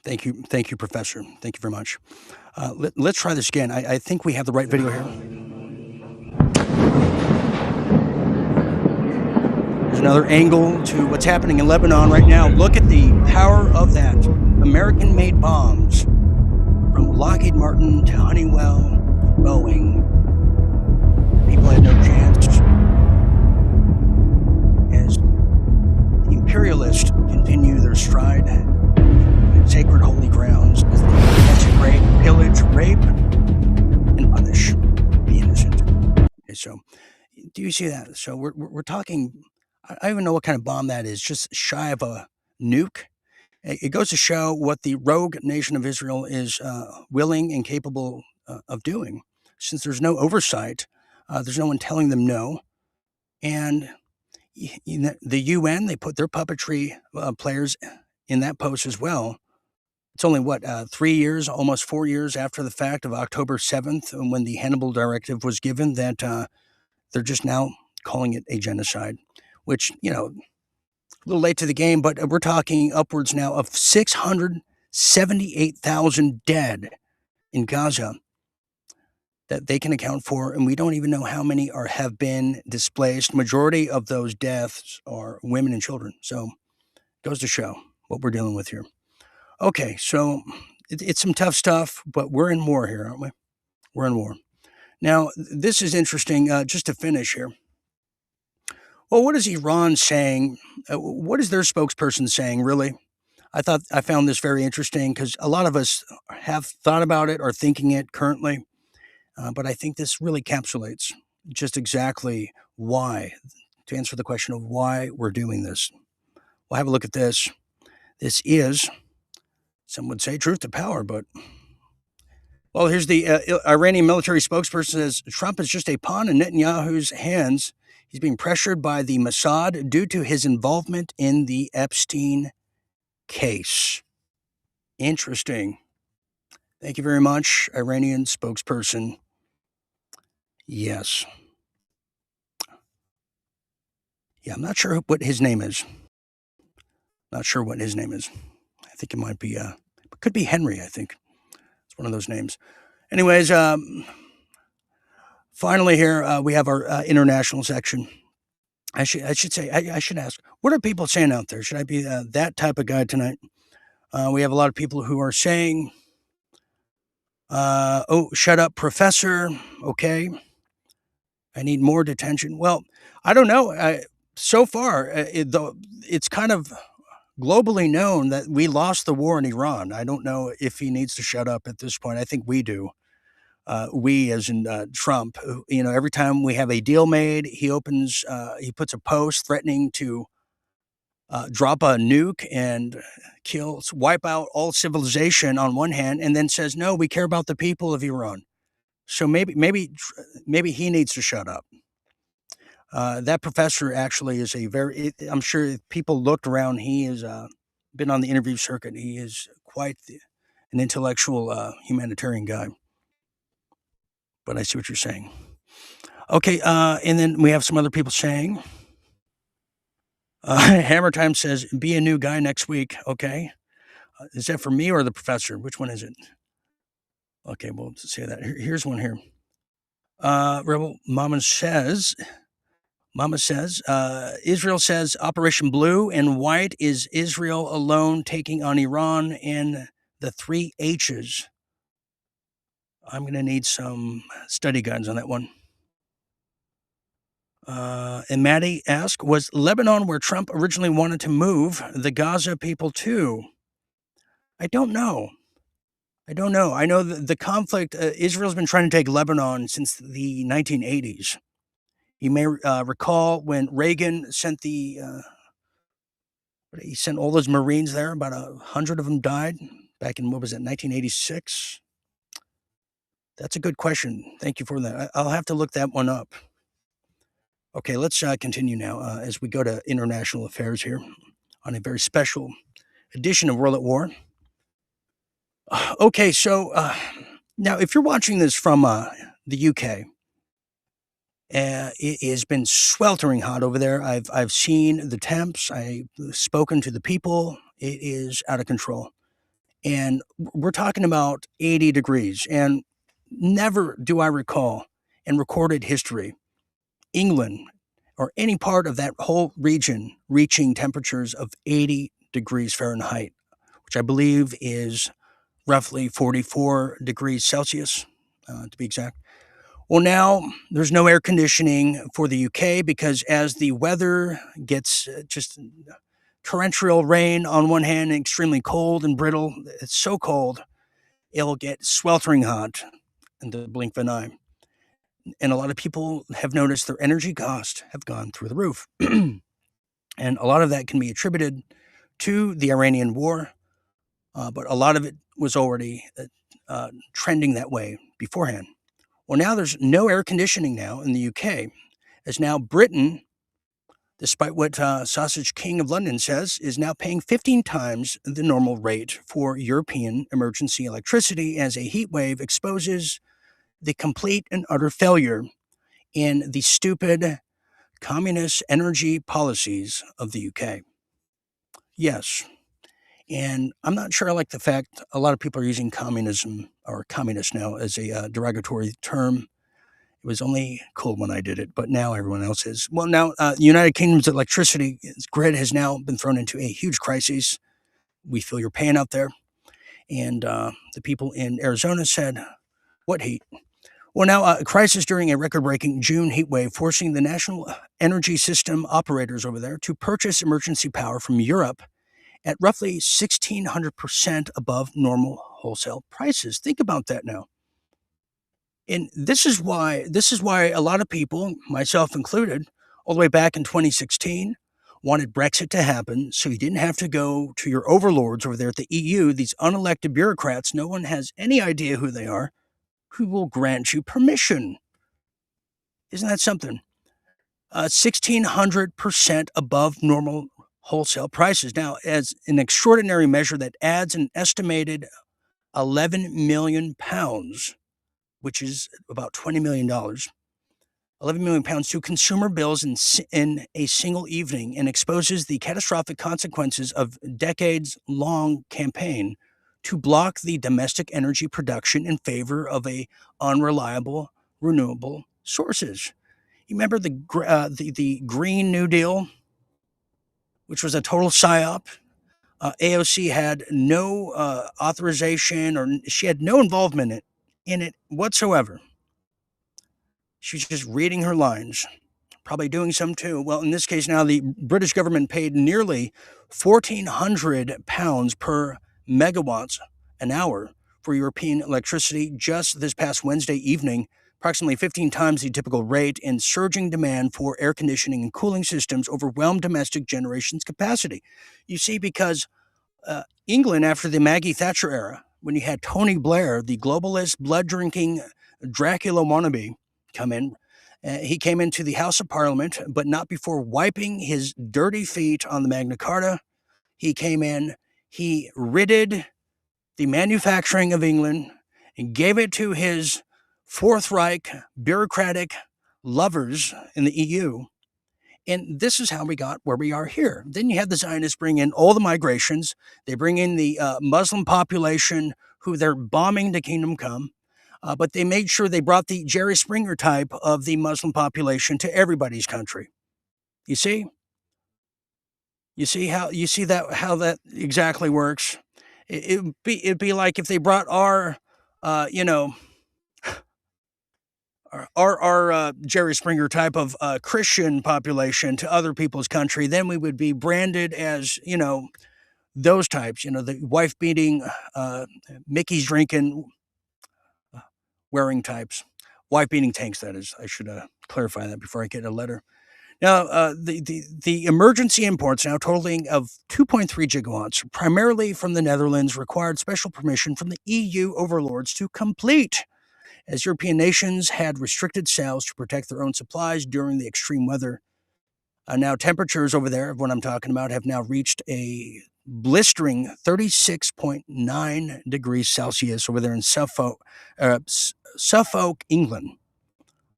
Thank you, Professor. Thank you very much. Let's try this again. I think we have the right video here. There's another angle to what's happening in Lebanon right now. Look at the power of that. American-made bombs from Lockheed Martin to Honeywell, Boeing. People had no chance. As the imperialists continue their stride in sacred holy grounds, as they desecrate, pillage, rape, Do you see that? So we're talking. I don't even know what kind of bomb that is. Just shy of a nuke. It goes to show what the rogue nation of Israel is willing and capable of doing. Since there's no oversight, there's no one telling them no, and the UN, they put their puppetry players in that post as well. It's only, 3 years, almost 4 years after the fact of October 7th, when the Hannibal Directive was given, that they're just now calling it a genocide, which, a little late to the game, but we're talking upwards now of 678,000 dead in Gaza that they can account for, and we don't even know how many have been displaced. Majority of those deaths are women and children. So it goes to show what we're dealing with here. Okay, so it's some tough stuff, but we're in war here, aren't we? We're in war. Now, this is interesting, just to finish here. Well, what is Iran saying? What is their spokesperson saying, really? I found this very interesting because a lot of us have thought about it or thinking it currently. But I think this really encapsulates just exactly why, to answer the question of why we're doing this. Well, have a look at this. This is, some would say, truth to power, but, well, here's the Iranian military spokesperson says Trump is just a pawn in Netanyahu's hands. He's being pressured by the Mossad due to his involvement in the Epstein case. Interesting. Thank you very much, Iranian spokesperson. Yes. Yeah, I'm not sure what his name is. I think it might be, it could be Henry, I think. It's one of those names. Anyways, finally here, we have our international section. I should ask, what are people saying out there? Should I be that type of guy tonight? We have a lot of people who are saying, oh, shut up, professor. Okay. I need more detention. Well, I don't know. So far, it's kind of globally known that we lost the war in Iran. I don't know if he needs to shut up at this point. I think we do. We, as in Trump, every time we have a deal made, he puts a post threatening to drop a nuke and wipe out all civilization on one hand, and then says, no, we care about the people of Iran. So maybe he needs to shut up. That professor actually is I'm sure if people looked around, he has been on the interview circuit. He is quite an intellectual humanitarian guy. But I see what you're saying. Okay, and then we have some other people saying, Hammer Time says, be a new guy next week. Okay. Is that for me or the professor? Which one is it? Okay, we'll say that. Here's one here. Rebel Mama says, Israel says Operation Blue and White is Israel alone taking on Iran and the 3 H's. I'm going to need some study guides on that one. And Maddie asked, was Lebanon where Trump originally wanted to move the Gaza people to? I don't know. I know that the conflict, Israel's been trying to take Lebanon since the 1980s. You may recall when Reagan sent he sent all those Marines there, about 100 of them died back in, 1986? That's a good question. Thank you for that. I'll have to look that one up. Okay, let's continue now as we go to international affairs here on a very special edition of World at War. Okay, so now if you're watching this from the UK, it has been sweltering hot over there. I've seen the temps. I've spoken to the people. It is out of control. And we're talking about 80 degrees. And never do I recall in recorded history England or any part of that whole region reaching temperatures of 80 degrees Fahrenheit, which I believe is roughly 44 degrees Celsius, to be exact. Well, now there's no air conditioning for the UK because as the weather gets just torrential rain on one hand and extremely cold and brittle, it's so cold, it'll get sweltering hot in the blink of an eye. And a lot of people have noticed their energy costs have gone through the roof. And a lot of that can be attributed to the Iranian war, but a lot of it was already trending that way beforehand. Well, now there's no air conditioning now in the UK, as now Britain, despite what Sausage King of London says, is now paying 15 times the normal rate for European emergency electricity as a heat wave exposes the complete and utter failure in the stupid communist energy policies of the UK. Yes. And I'm not sure I like the fact a lot of people are using communism or communist now as a derogatory term. It was only cool when I did it, but now everyone else is. Well, now the United Kingdom's electricity grid has now been thrown into a huge crisis. We feel your pain out there. And the people in Arizona said, what heat? Well, now a crisis during a record-breaking June heat wave, forcing the national energy system operators over there to purchase emergency power from Europe at roughly 1,600% above normal wholesale prices. Think about that now. And this is why a lot of people, myself included, all the way back in 2016, wanted Brexit to happen so you didn't have to go to your overlords over there at the EU, these unelected bureaucrats, no one has any idea who they are, who will grant you permission. Isn't that something? 1,600% above normal wholesale prices. Now, as an extraordinary measure that adds an estimated 11 million pounds, which is about $20 million, 11 million pounds to consumer bills in a single evening, and exposes the catastrophic consequences of decades-long campaign to block the domestic energy production in favor of a unreliable renewable sources. You remember the Green New Deal, which was a total psyop? AOC had no authorization, or she had no involvement in it whatsoever. She was just reading her lines, probably doing some too. Well, in this case now, the British government paid nearly £1,400 per megawatts an hour for European electricity just this past Wednesday evening, approximately 15 times the typical rate, and surging demand for air conditioning and cooling systems overwhelmed domestic generation's capacity. You see, because England, after the Maggie Thatcher era, when you had Tony Blair, the globalist, blood-drinking Dracula wannabe, come in, he came into the House of Parliament, but not before wiping his dirty feet on the Magna Carta. He came in, he ridded the manufacturing of England and gave it to his Fourth Reich bureaucratic lovers in the EU. And this is how we got where we are here. Then you have the Zionists bring in all the migrations. They bring in the Muslim population who they're bombing the kingdom come. But they made sure they brought the Jerry Springer type of the Muslim population to everybody's country. You see? You see how that exactly works? It'd be like if they brought our Jerry Springer type of Christian population to other people's country. Then we would be branded as, those types, the wife beating, Mickey's drinking, wearing types, wife beating tanks. That is, I should clarify that before I get a letter. Now, the emergency imports, now totaling of 2.3 gigawatts, primarily from the Netherlands, required special permission from the EU overlords to complete, as European nations had restricted sales to protect their own supplies during the extreme weather. Now, temperatures over there, of what I'm talking about, have now reached a blistering 36.9 degrees Celsius over there in Suffolk, England.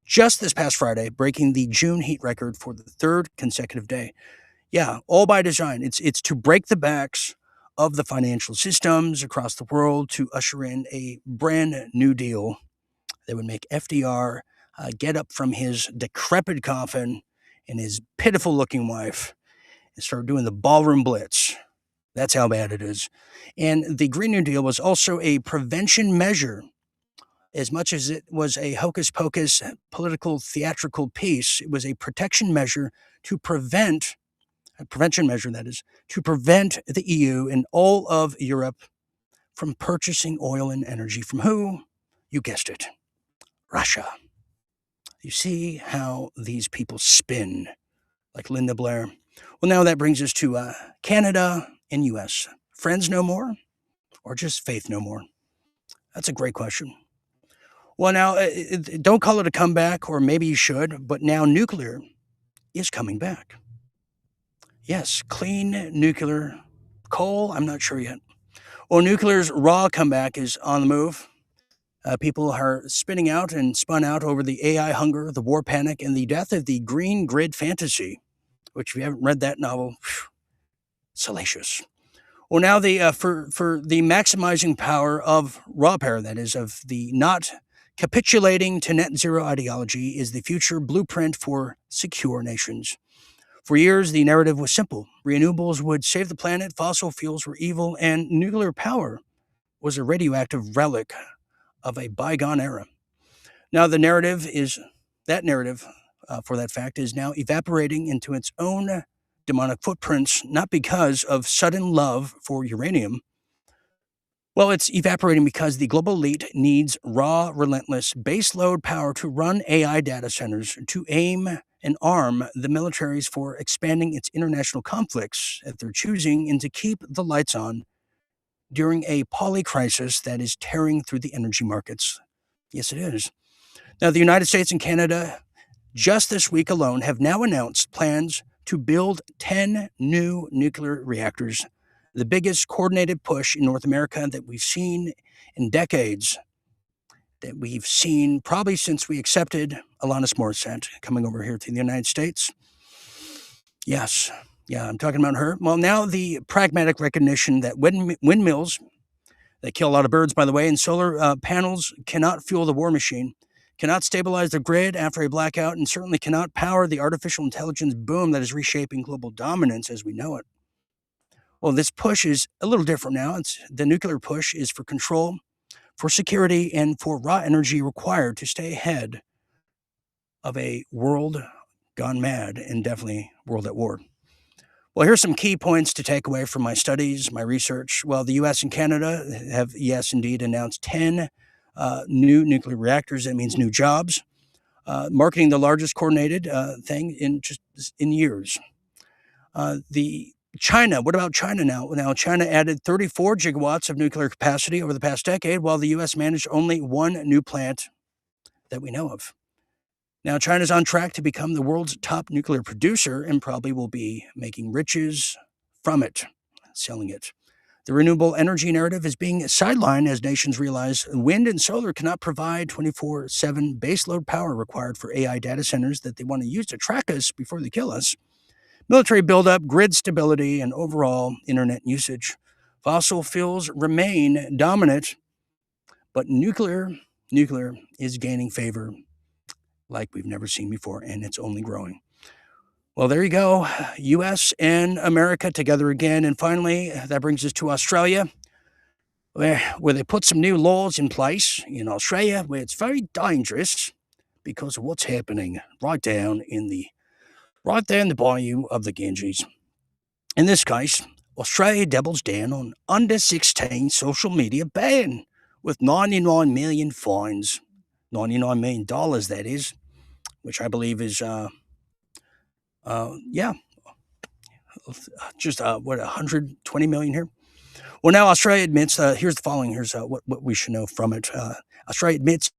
Just this past Friday, breaking the June heat record for the third consecutive day. Yeah, all by design. It's to break the backs of the financial systems across the world to usher in a brand new deal that would make FDR get up from his decrepit coffin and his pitiful-looking wife and start doing the ballroom blitz. That's how bad it is. And the Green New Deal was also a prevention measure. As much as it was a hocus-pocus political theatrical piece, it was a protection measure to prevent, a prevention measure that is, to prevent the EU and all of Europe from purchasing oil and energy from who? You guessed it, Russia. You see how these people spin, like Linda Blair. Well, now that brings us to Canada and U.S. Friends no more, or just faith no more? That's a great question. Well, now, don't call it a comeback, or maybe you should, but now nuclear is coming back. Yes, clean nuclear. Coal, I'm not sure yet. Well, nuclear's raw comeback is on the move. People are spinning out and spun out over the AI hunger, the war panic, and the death of the green grid fantasy, which if you haven't read that novel, salacious. Well, now for the maximizing power of raw power, that is, of the not capitulating to net zero ideology, is the future blueprint for secure nations. For years, the narrative was simple. Renewables would save the planet, fossil fuels were evil, and nuclear power was a radioactive relic of a bygone era. Now, that narrative, for that fact, is now evaporating into its own demonic footprints, not because of sudden love for uranium. Well, it's evaporating because the global elite needs raw, relentless baseload power to run AI data centers, to aim and arm the militaries for expanding its international conflicts if they're choosing, and to keep the lights on during a poly crisis that is tearing through the energy markets. Yes, it is. Now, the United States and Canada, just this week alone, have now announced plans to build 10 new nuclear reactors, the biggest coordinated push in North America that we've seen in decades, that we've seen probably since we accepted Alanis Morissette coming over here to the United States. Yes, yeah, I'm talking about her. Well, now the pragmatic recognition that windmills, that kill a lot of birds, by the way, and solar panels cannot fuel the war machine, cannot stabilize the grid after a blackout, and certainly cannot power the artificial intelligence boom that is reshaping global dominance as we know it. Well, this push is a little different now. The nuclear push is for control, for security, and for raw energy required to stay ahead of a world gone mad, and definitely world at war. Well, here's some key points to take away from my studies, my research. Well, the U.S. and Canada have, yes, indeed, announced 10 new nuclear reactors. That means new jobs, marketing the largest coordinated thing in years. China, what about China now? Now, China added 34 gigawatts of nuclear capacity over the past decade, while the U.S. managed only one new plant that we know of. Now, China's on track to become the world's top nuclear producer and probably will be making riches from it, selling it. The renewable energy narrative is being sidelined as nations realize wind and solar cannot provide 24/7 baseload power required for AI data centers that they want to use to track us before they kill us. Military buildup, grid stability, and overall internet usage. Fossil fuels remain dominant, but nuclear is gaining favor like we've never seen before, and it's only growing. Well, there you go. U.S. and America together again. And finally, that brings us to Australia, where they put some new laws in place in Australia, where it's very dangerous because of what's happening right down the bayou of the Ganges. In this case, Australia doubles down on under 16 social media ban with 99 million fines. $99 million, that is, which I believe is, just 120 million here. Well, now Australia admits, here's the following, here's what we should know from it. Australia admits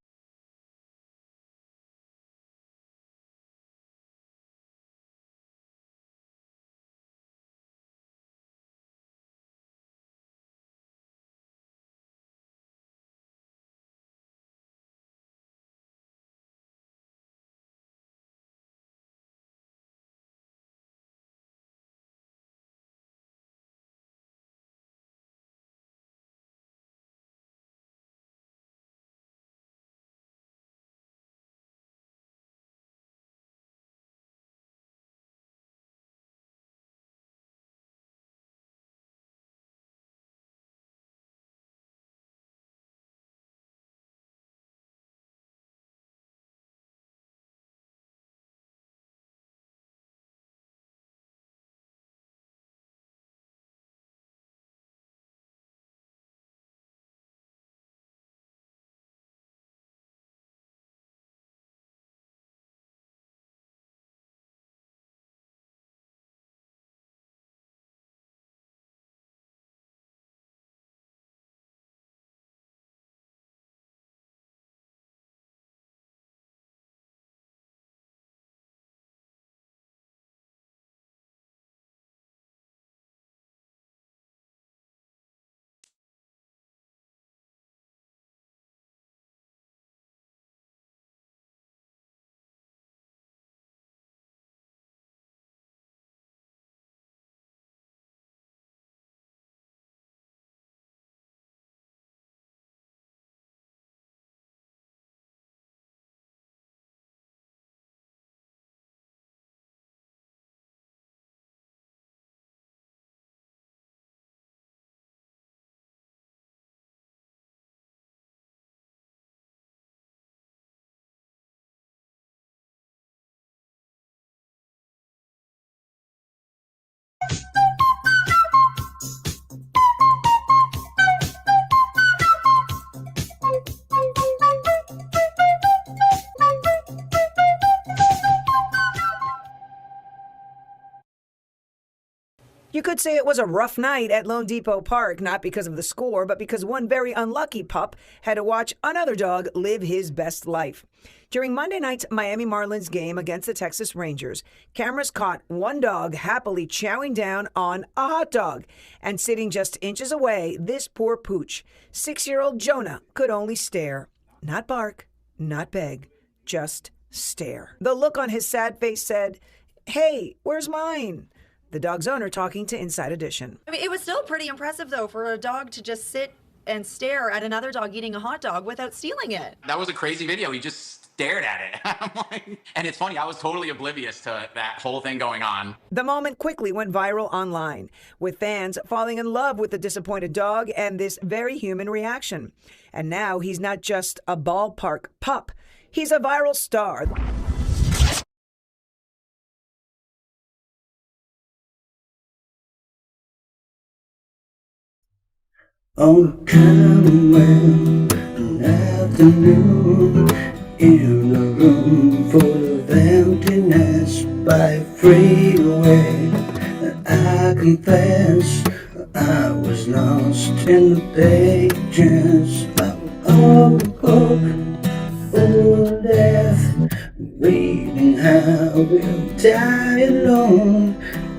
You could say it was a rough night at Lone Depot Park, not because of the score, but because one very unlucky pup had to watch another dog live his best life. During Monday night's Miami Marlins game against the Texas Rangers, cameras caught one dog happily chowing down on a hot dog. And sitting just inches away, this poor pooch, 6-year-old Jonah, could only stare. Not bark, not beg, just stare. The look on his sad face said, "Hey, where's mine?" The dog's owner talking to Inside Edition. I mean, it was still pretty impressive, though, for a dog to just sit and stare at another dog eating a hot dog without stealing it. That was a crazy video. He just stared at it. And it's funny, I was totally oblivious to that whole thing going on. The moment quickly went viral online, with fans falling in love with the disappointed dog and this very human reaction. And now he's not just a ballpark pup, he's a viral star. Oh, come well, an afternoon in a room full of emptiness by a freeway. I confess I was lost in the pages of a book full of death, reading how we'll die alone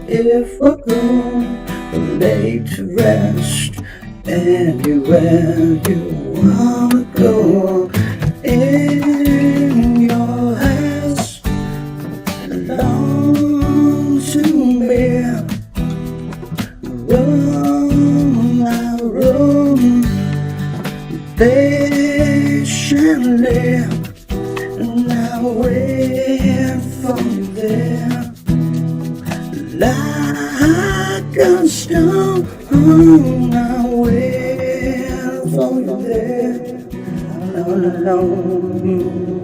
if we're gone, laid to rest. Anywhere you wanna go, in your house, belong to me. Roam, I roam patiently, and I wait for you there. Like a stone, I wait for you there, all alone.